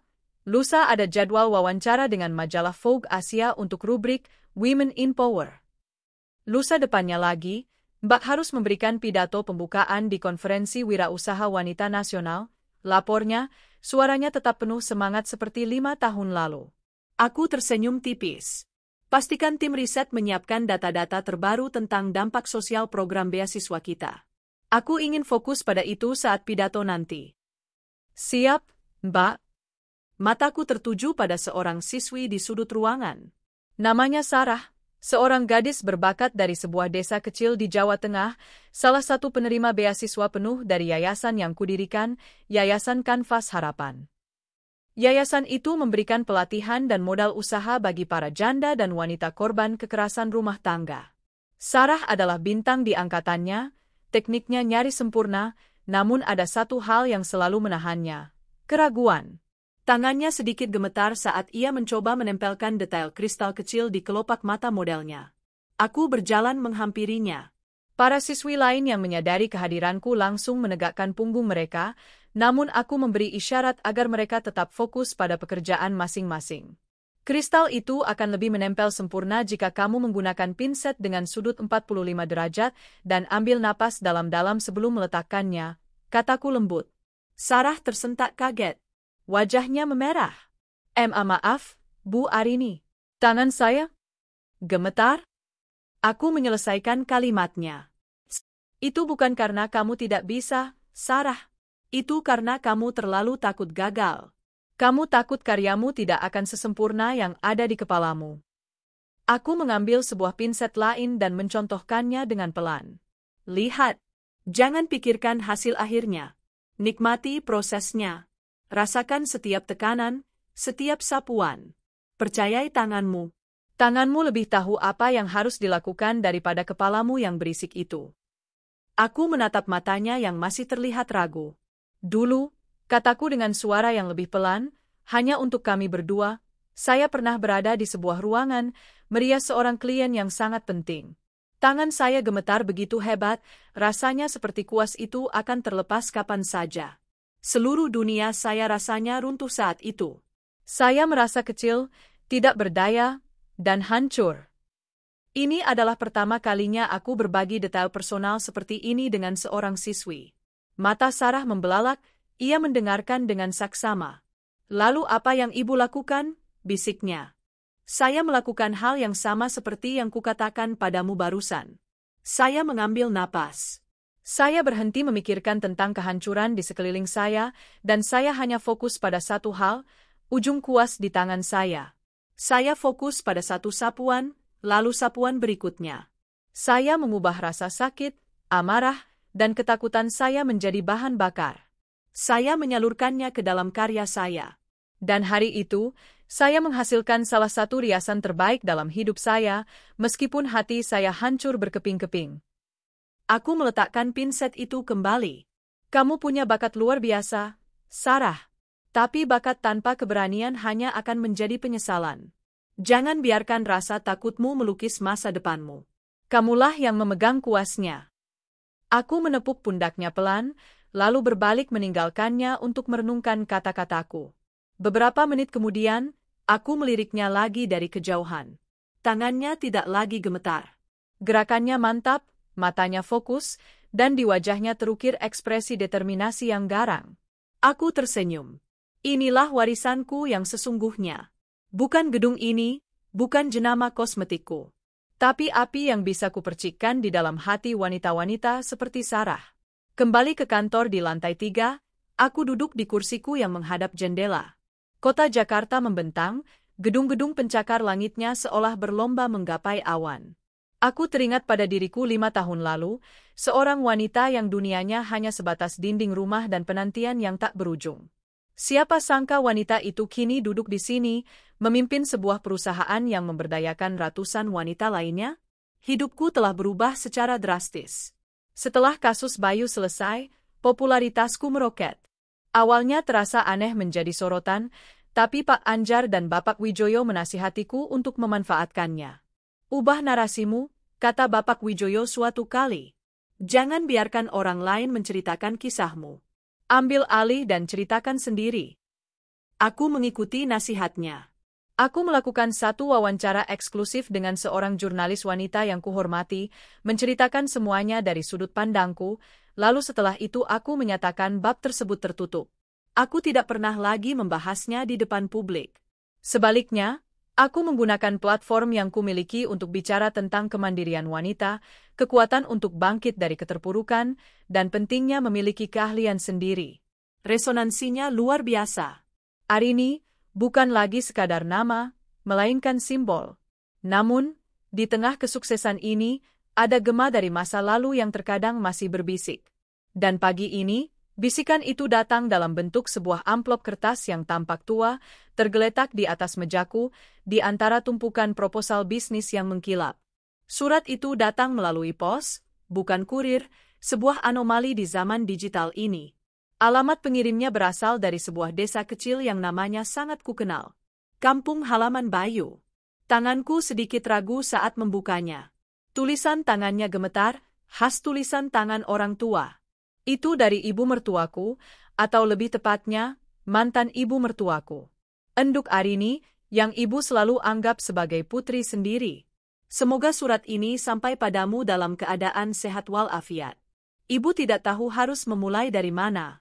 B: lusa ada jadwal wawancara dengan majalah Vogue Asia untuk rubrik Women in Power. Lusa depannya lagi, Mbak harus memberikan pidato pembukaan di konferensi wirausaha wanita nasional. Lapornya, suaranya tetap penuh semangat seperti 5 tahun lalu. Aku tersenyum tipis. Pastikan tim riset menyiapkan data-data terbaru tentang dampak sosial program beasiswa kita. Aku ingin fokus pada itu saat pidato nanti. Siap, Mbak. Mataku tertuju pada seorang siswi di sudut ruangan. Namanya Sarah. Seorang gadis berbakat dari sebuah desa kecil di Jawa Tengah, salah satu penerima beasiswa penuh dari yayasan yang kudirikan, Yayasan Kanvas Harapan. Yayasan itu memberikan pelatihan dan modal usaha bagi para janda dan wanita korban kekerasan rumah tangga. Sarah adalah bintang di angkatannya, tekniknya nyaris sempurna, namun ada satu hal yang selalu menahannya, keraguan. Tangannya sedikit gemetar saat ia mencoba menempelkan detail kristal kecil di kelopak mata modelnya. Aku berjalan menghampirinya. Para siswi lain yang menyadari kehadiranku langsung menegakkan punggung mereka, namun aku memberi isyarat agar mereka tetap fokus pada pekerjaan masing-masing. Kristal itu akan lebih menempel sempurna jika kamu menggunakan pinset dengan sudut 45 derajat dan ambil napas dalam-dalam sebelum meletakkannya, kataku lembut. Sarah tersentak kaget. Wajahnya memerah. Maaf, Bu Arini. Tangan saya gemetar. Aku menyelesaikan kalimatnya. Itu bukan karena kamu tidak bisa, Sarah. Itu karena kamu terlalu takut gagal. Kamu takut karyamu tidak akan sesempurna yang ada di kepalamu. Aku mengambil sebuah pinset lain dan mencontohkannya dengan pelan. Lihat, jangan pikirkan hasil akhirnya. Nikmati prosesnya. Rasakan setiap tekanan, setiap sapuan. Percayai tanganmu. Tanganmu lebih tahu apa yang harus dilakukan daripada kepalamu yang berisik itu. Aku menatap matanya yang masih terlihat ragu. Dulu, kataku dengan suara yang lebih pelan, hanya untuk kami berdua, saya pernah berada di sebuah ruangan, merias seorang klien yang sangat penting. Tangan saya gemetar begitu hebat, rasanya seperti kuas itu akan terlepas kapan saja. Seluruh dunia saya rasanya runtuh saat itu. Saya merasa kecil, tidak berdaya, dan hancur. Ini adalah pertama kalinya aku berbagi detail personal seperti ini dengan seorang siswi. Mata Sarah membelalak, ia mendengarkan dengan saksama. Lalu apa yang ibu lakukan? Bisiknya. Saya melakukan hal yang sama seperti yang kukatakan padamu barusan. Saya mengambil napas. Saya berhenti memikirkan tentang kehancuran di sekeliling saya, dan saya hanya fokus pada satu hal, ujung kuas di tangan saya. Saya fokus pada satu sapuan, lalu sapuan berikutnya. Saya mengubah rasa sakit, amarah, dan ketakutan saya menjadi bahan bakar. Saya menyalurkannya ke dalam karya saya. Dan hari itu, saya menghasilkan salah satu riasan terbaik dalam hidup saya, meskipun hati saya hancur berkeping-keping. Aku meletakkan pinset itu kembali. Kamu punya bakat luar biasa, Sarah. Tapi bakat tanpa keberanian hanya akan menjadi penyesalan. Jangan biarkan rasa takutmu melukis masa depanmu. Kamulah yang memegang kuasnya. Aku menepuk pundaknya pelan, lalu berbalik meninggalkannya untuk merenungkan kata-kataku. Beberapa menit kemudian, aku meliriknya lagi dari kejauhan. Tangannya tidak lagi gemetar. Gerakannya mantap, matanya fokus, dan di wajahnya terukir ekspresi determinasi yang garang. Aku tersenyum. Inilah warisanku yang sesungguhnya. Bukan gedung ini, bukan jenama kosmetikku. Tapi api yang bisa kupercikkan di dalam hati wanita-wanita seperti Sarah. Kembali ke kantor di lantai 3, aku duduk di kursiku yang menghadap jendela. Kota Jakarta membentang, gedung-gedung pencakar langitnya seolah berlomba menggapai awan. Aku teringat pada diriku 5 tahun lalu, seorang wanita yang dunianya hanya sebatas dinding rumah dan penantian yang tak berujung. Siapa sangka wanita itu kini duduk di sini, memimpin sebuah perusahaan yang memberdayakan ratusan wanita lainnya? Hidupku telah berubah secara drastis. Setelah kasus Bayu selesai, popularitasku meroket. Awalnya terasa aneh menjadi sorotan, tapi Pak Anjar dan Bapak Wijoyo menasihatiku untuk memanfaatkannya. Ubah narasimu, kata Bapak Wijoyo suatu kali. Jangan biarkan orang lain menceritakan kisahmu. Ambil alih dan ceritakan sendiri. Aku mengikuti nasihatnya. Aku melakukan satu wawancara eksklusif dengan seorang jurnalis wanita yang kuhormati, menceritakan semuanya dari sudut pandangku, lalu setelah itu aku menyatakan bab tersebut tertutup. Aku tidak pernah lagi membahasnya di depan publik. Sebaliknya, aku menggunakan platform yang kumiliki untuk bicara tentang kemandirian wanita, kekuatan untuk bangkit dari keterpurukan, dan pentingnya memiliki keahlian sendiri. Resonansinya luar biasa. Arini bukan lagi sekadar nama, melainkan simbol. Namun, di tengah kesuksesan ini, ada gema dari masa lalu yang terkadang masih berbisik. Dan pagi ini, bisikan itu datang dalam bentuk sebuah amplop kertas yang tampak tua, tergeletak di atas mejaku, di antara tumpukan proposal bisnis yang mengkilap. Surat itu datang melalui pos, bukan kurir, sebuah anomali di zaman digital ini. Alamat pengirimnya berasal dari sebuah desa kecil yang namanya sangat kukenal. Kampung halaman Bayu. Tanganku sedikit ragu saat membukanya. Tulisan tangannya gemetar, khas tulisan tangan orang tua. Itu dari ibu mertuaku, atau lebih tepatnya, mantan ibu mertuaku. Enduk Arini, yang ibu selalu anggap sebagai putri sendiri. Semoga surat ini sampai padamu dalam keadaan sehat walafiat. Ibu tidak tahu harus memulai dari mana.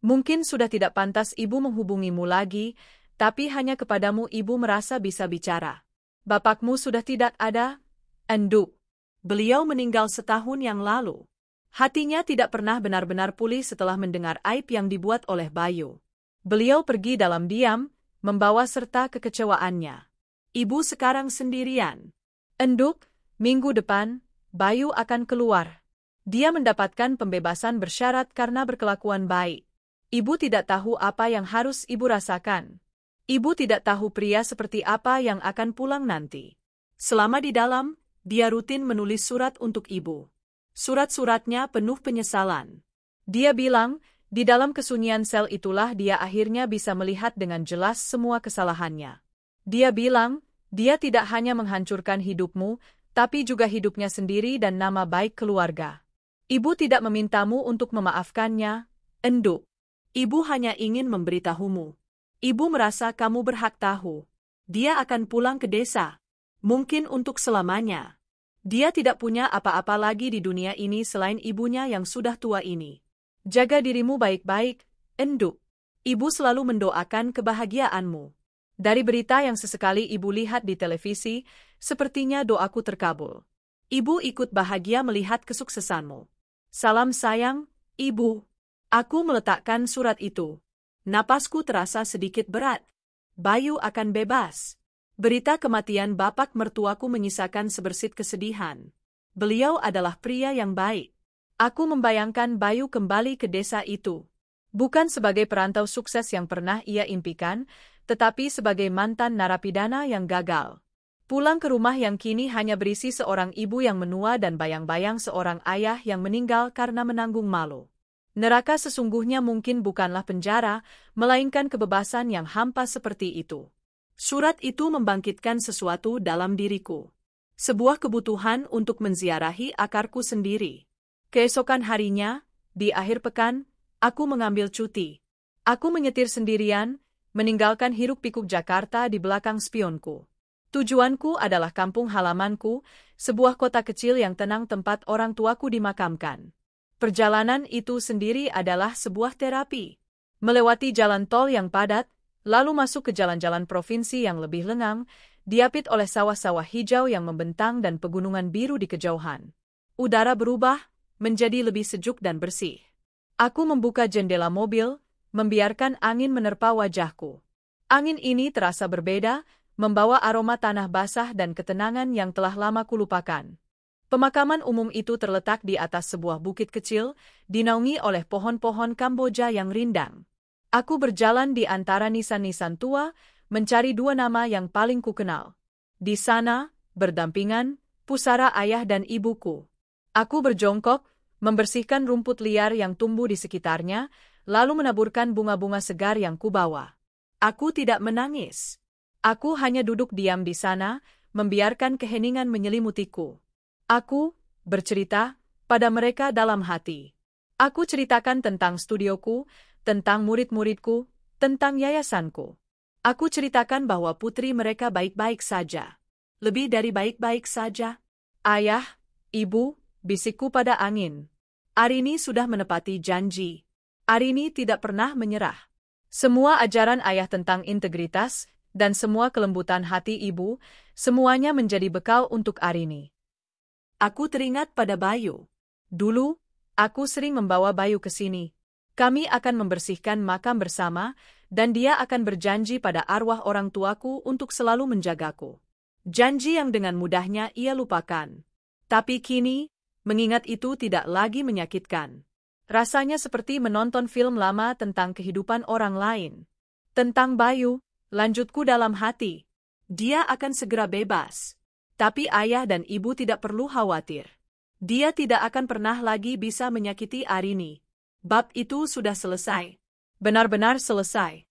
B: Mungkin sudah tidak pantas ibu menghubungimu lagi, tapi hanya kepadamu ibu merasa bisa bicara. Bapakmu sudah tidak ada, Enduk. Beliau meninggal setahun yang lalu. Hatinya tidak pernah benar-benar pulih setelah mendengar aib yang dibuat oleh Bayu. Beliau pergi dalam diam, membawa serta kekecewaannya. Ibu sekarang sendirian.
A: Enduk, minggu depan, Bayu akan keluar. Dia mendapatkan pembebasan bersyarat karena berkelakuan baik. Ibu tidak tahu apa yang harus ibu rasakan. Ibu tidak tahu pria seperti apa yang akan pulang nanti. Selama di dalam, dia rutin menulis surat untuk ibu. Surat-suratnya penuh penyesalan. Dia bilang, di dalam kesunyian sel itulah dia akhirnya bisa melihat dengan jelas semua kesalahannya. Dia bilang, dia tidak hanya menghancurkan hidupmu, tapi juga hidupnya sendiri dan nama baik keluarga. Ibu tidak memintamu untuk memaafkannya, Enduk. Ibu hanya ingin memberitahumu. Ibu merasa kamu berhak tahu. Dia akan pulang ke desa. Mungkin untuk selamanya. Dia tidak punya apa-apa lagi di dunia ini selain ibunya yang sudah tua ini. Jaga dirimu baik-baik, Enduk. Ibu selalu mendoakan kebahagiaanmu. Dari berita yang sesekali ibu lihat di televisi, sepertinya doaku terkabul. Ibu ikut bahagia melihat kesuksesanmu. Salam sayang, Ibu. Aku meletakkan surat itu. Napasku terasa sedikit berat. Bayu akan bebas. Berita kematian bapak mertuaku menyisakan sebersit kesedihan. Beliau adalah pria yang baik. Aku membayangkan Bayu kembali ke desa itu. Bukan sebagai perantau sukses yang pernah ia impikan, tetapi sebagai mantan narapidana yang gagal. Pulang ke rumah yang kini hanya berisi seorang ibu yang menua dan bayang-bayang seorang ayah yang meninggal karena menanggung malu. Neraka sesungguhnya mungkin bukanlah penjara, melainkan kebebasan yang hampa seperti itu. Surat itu membangkitkan sesuatu dalam diriku. Sebuah kebutuhan untuk menziarahi akarku sendiri. Keesokan harinya, di akhir pekan, aku mengambil cuti. Aku menyetir sendirian, meninggalkan hiruk-pikuk Jakarta di belakang spionku. Tujuanku adalah kampung halamanku, sebuah kota kecil yang tenang tempat orang tuaku dimakamkan. Perjalanan itu sendiri adalah sebuah terapi. Melewati jalan tol yang padat, lalu masuk ke jalan-jalan provinsi yang lebih lengang, diapit oleh sawah-sawah hijau yang membentang dan pegunungan biru di kejauhan. Udara berubah, menjadi lebih sejuk dan bersih. Aku membuka jendela mobil, membiarkan angin menerpa wajahku. Angin ini terasa berbeda, membawa aroma tanah basah dan ketenangan yang telah lama kulupakan. Pemakaman umum itu terletak di atas sebuah bukit kecil, dinaungi oleh pohon-pohon Kamboja yang rindang. Aku berjalan di antara nisan-nisan tua, mencari dua nama yang paling kukenal. Di sana, berdampingan, pusara ayah dan ibuku. Aku berjongkok, membersihkan rumput liar yang tumbuh di sekitarnya, lalu menaburkan bunga-bunga segar yang kubawa. Aku tidak menangis. Aku hanya duduk diam di sana, membiarkan keheningan menyelimutiku. Aku bercerita pada mereka dalam hati. Aku ceritakan tentang studioku, tentang murid-muridku, tentang yayasanku. Aku ceritakan bahwa putri mereka baik-baik saja. Lebih dari baik-baik saja. Ayah, ibu, bisikku pada angin. Arini sudah menepati janji. Arini tidak pernah menyerah. Semua ajaran ayah tentang integritas dan semua kelembutan hati ibu, semuanya menjadi bekal untuk Arini. Aku teringat pada Bayu. Dulu, aku sering membawa Bayu ke sini. Kami akan membersihkan makam bersama, dan dia akan berjanji pada arwah orang tuaku untuk selalu menjagaku. Janji yang dengan mudahnya ia lupakan. Tapi kini, mengingat itu tidak lagi menyakitkan. Rasanya seperti menonton film lama tentang kehidupan orang lain. Tentang Bayu, lanjutku dalam hati. Dia akan segera bebas. Tapi ayah dan ibu tidak perlu khawatir. Dia tidak akan pernah lagi bisa menyakiti Arini. Bab itu sudah selesai. Benar-benar selesai.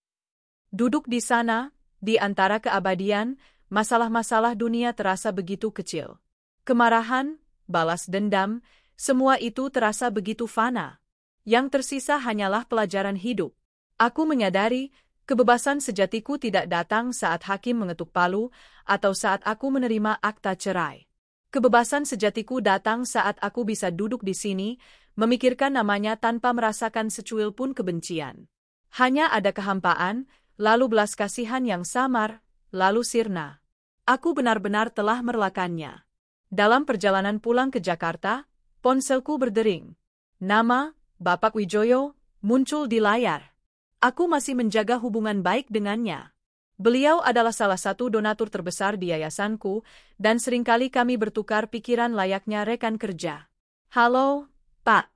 A: Duduk di sana, di antara keabadian, masalah-masalah dunia terasa begitu kecil. Kemarahan, balas dendam, semua itu terasa begitu fana. Yang tersisa hanyalah pelajaran hidup. Aku menyadari, kebebasan sejatiku tidak datang saat hakim mengetuk palu, atau saat aku menerima akta cerai. Kebebasan sejatiku datang saat aku bisa duduk di sini, memikirkan namanya tanpa merasakan secuil pun kebencian. Hanya ada kehampaan, lalu belas kasihan yang samar, lalu sirna. Aku benar-benar telah merelakannya. Dalam perjalanan pulang ke Jakarta, ponselku berdering. Nama Bapak Wijoyo muncul di layar. Aku masih menjaga hubungan baik dengannya. Beliau adalah salah satu donatur terbesar di yayasanku, dan seringkali kami bertukar pikiran layaknya rekan kerja.
B: Halo, Pak.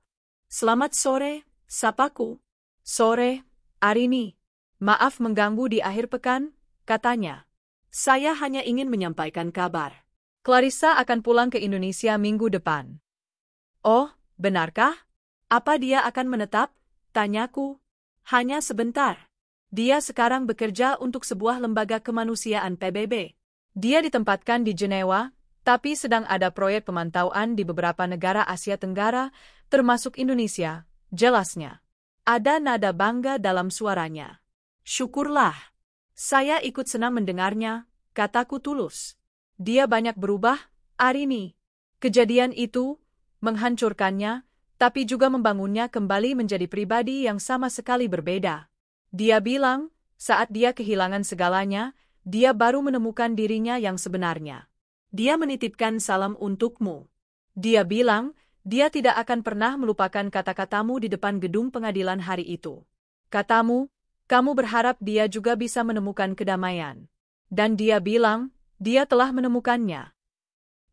B: Selamat sore, sapaku.
A: Sore, Arini. Maaf mengganggu di akhir pekan, katanya.
B: Saya hanya ingin menyampaikan kabar.
A: Clarissa akan pulang ke Indonesia minggu depan.
B: Oh, benarkah? Apa dia akan menetap? Tanyaku. Hanya sebentar. Dia sekarang bekerja untuk sebuah lembaga kemanusiaan PBB.
A: Dia ditempatkan di Jenewa, tapi sedang ada proyek pemantauan di beberapa negara Asia Tenggara, termasuk Indonesia, jelasnya.
B: Ada nada bangga dalam suaranya. Syukurlah. Saya ikut senang mendengarnya, kataku tulus.
A: Dia banyak berubah, Arini. Kejadian itu menghancurkannya, tapi juga membangunnya kembali menjadi pribadi yang sama sekali berbeda. Dia bilang, saat dia kehilangan segalanya, dia baru menemukan dirinya yang sebenarnya.
B: Dia menitipkan salam untukmu.
A: Dia bilang, dia tidak akan pernah melupakan kata-katamu di depan gedung pengadilan hari itu. Katamu, kamu berharap dia juga bisa menemukan kedamaian. Dan dia bilang, dia telah menemukannya.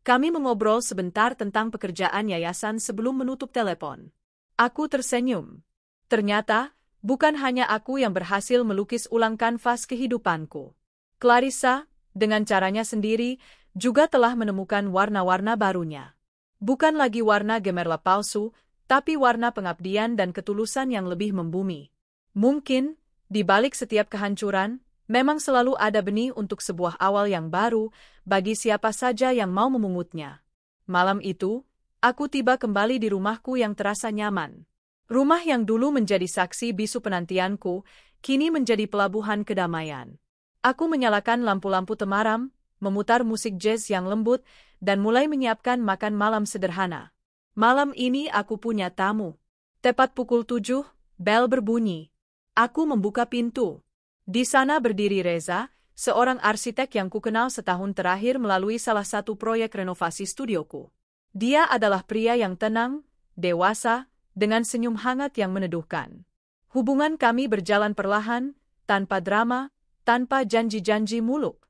B: Kami mengobrol sebentar tentang pekerjaan yayasan sebelum menutup telepon.
A: Aku tersenyum. Ternyata, bukan hanya aku yang berhasil melukis ulang kanvas kehidupanku. Clarissa, dengan caranya sendiri, juga telah menemukan warna-warna barunya. Bukan lagi warna gemerlap palsu, tapi warna pengabdian dan ketulusan yang lebih membumi. Mungkin, di balik setiap kehancuran, memang selalu ada benih untuk sebuah awal yang baru bagi siapa saja yang mau memungutnya. Malam itu, aku tiba kembali di rumahku yang terasa nyaman. Rumah yang dulu menjadi saksi bisu penantianku, kini menjadi pelabuhan kedamaian. Aku menyalakan lampu-lampu temaram, memutar musik jazz yang lembut, dan mulai menyiapkan makan malam sederhana. Malam ini aku punya tamu. Tepat pukul 7, bel berbunyi. Aku membuka pintu. Di sana berdiri Reza, seorang arsitek yang kukenal setahun terakhir melalui salah satu proyek renovasi studioku. Dia adalah pria yang tenang, dewasa, dengan senyum hangat yang meneduhkan. Hubungan kami berjalan perlahan, tanpa drama, tanpa janji-janji muluk.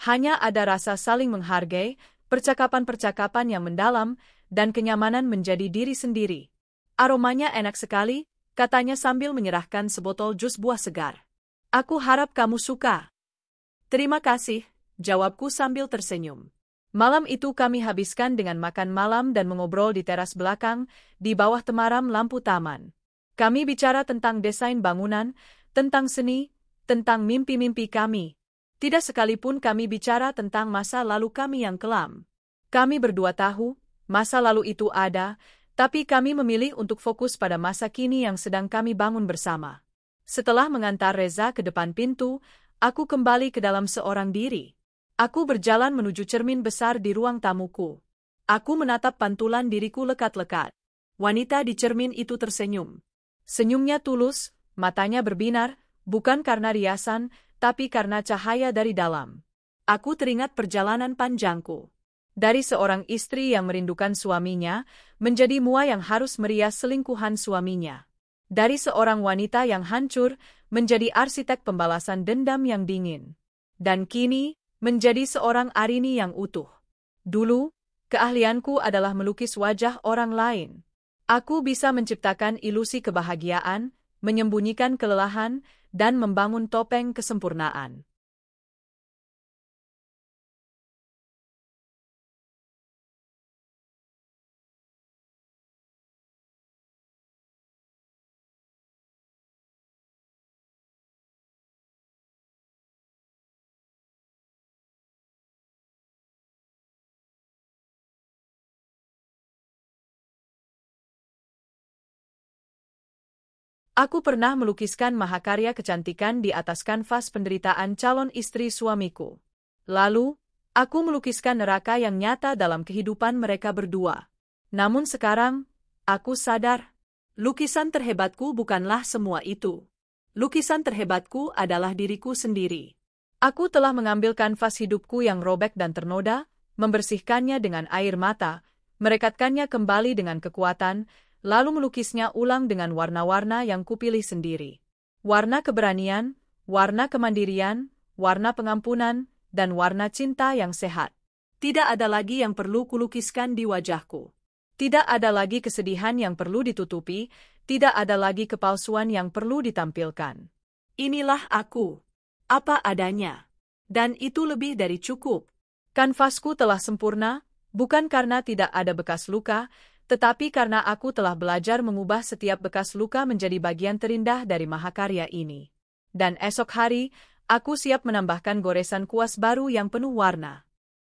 A: Hanya ada rasa saling menghargai, percakapan-percakapan yang mendalam, dan kenyamanan menjadi diri sendiri. Aromanya enak sekali, katanya sambil menyerahkan sebotol jus buah segar. Aku harap kamu suka.
B: Terima kasih, jawabku sambil tersenyum.
A: Malam itu kami habiskan dengan makan malam dan mengobrol di teras belakang, di bawah temaram lampu taman. Kami bicara tentang desain bangunan, tentang seni, tentang mimpi-mimpi kami. Tidak sekalipun kami bicara tentang masa lalu kami yang kelam. Kami berdua tahu, masa lalu itu ada, tapi kami memilih untuk fokus pada masa kini yang sedang kami bangun bersama. Setelah mengantar Reza ke depan pintu, aku kembali ke dalam seorang diri. Aku berjalan menuju cermin besar di ruang tamuku. Aku menatap pantulan diriku lekat-lekat. Wanita di cermin itu tersenyum. Senyumnya tulus, matanya berbinar, bukan karena riasan, tapi karena cahaya dari dalam. Aku teringat perjalanan panjangku. Dari seorang istri yang merindukan suaminya, menjadi mua yang harus merias selingkuhan suaminya. Dari seorang wanita yang hancur, menjadi arsitek pembalasan dendam yang dingin. Dan kini, menjadi seorang Arini yang utuh. Dulu, keahlianku adalah melukis wajah orang lain. Aku bisa menciptakan ilusi kebahagiaan, menyembunyikan kelelahan, dan membangun topeng kesempurnaan. Aku pernah melukiskan mahakarya kecantikan di atas kanvas penderitaan calon istri suamiku. Lalu, aku melukiskan neraka yang nyata dalam kehidupan mereka berdua. Namun sekarang, aku sadar, lukisan terhebatku bukanlah semua itu. Lukisan terhebatku adalah diriku sendiri. Aku telah mengambil kanvas hidupku yang robek dan ternoda, membersihkannya dengan air mata, merekatkannya kembali dengan kekuatan, lalu melukisnya ulang dengan warna-warna yang kupilih sendiri. Warna keberanian, warna kemandirian, warna pengampunan, dan warna cinta yang sehat.
B: Tidak ada lagi yang perlu kulukiskan di wajahku.
A: Tidak ada lagi kesedihan yang perlu ditutupi, tidak ada lagi kepalsuan yang perlu ditampilkan.
B: Inilah aku. Apa adanya. Dan itu lebih dari cukup.
A: Kanvasku telah sempurna, bukan karena tidak ada bekas luka, tetapi karena aku telah belajar mengubah setiap bekas luka menjadi bagian terindah dari mahakarya ini. Dan esok hari, aku siap menambahkan goresan kuas baru yang penuh warna.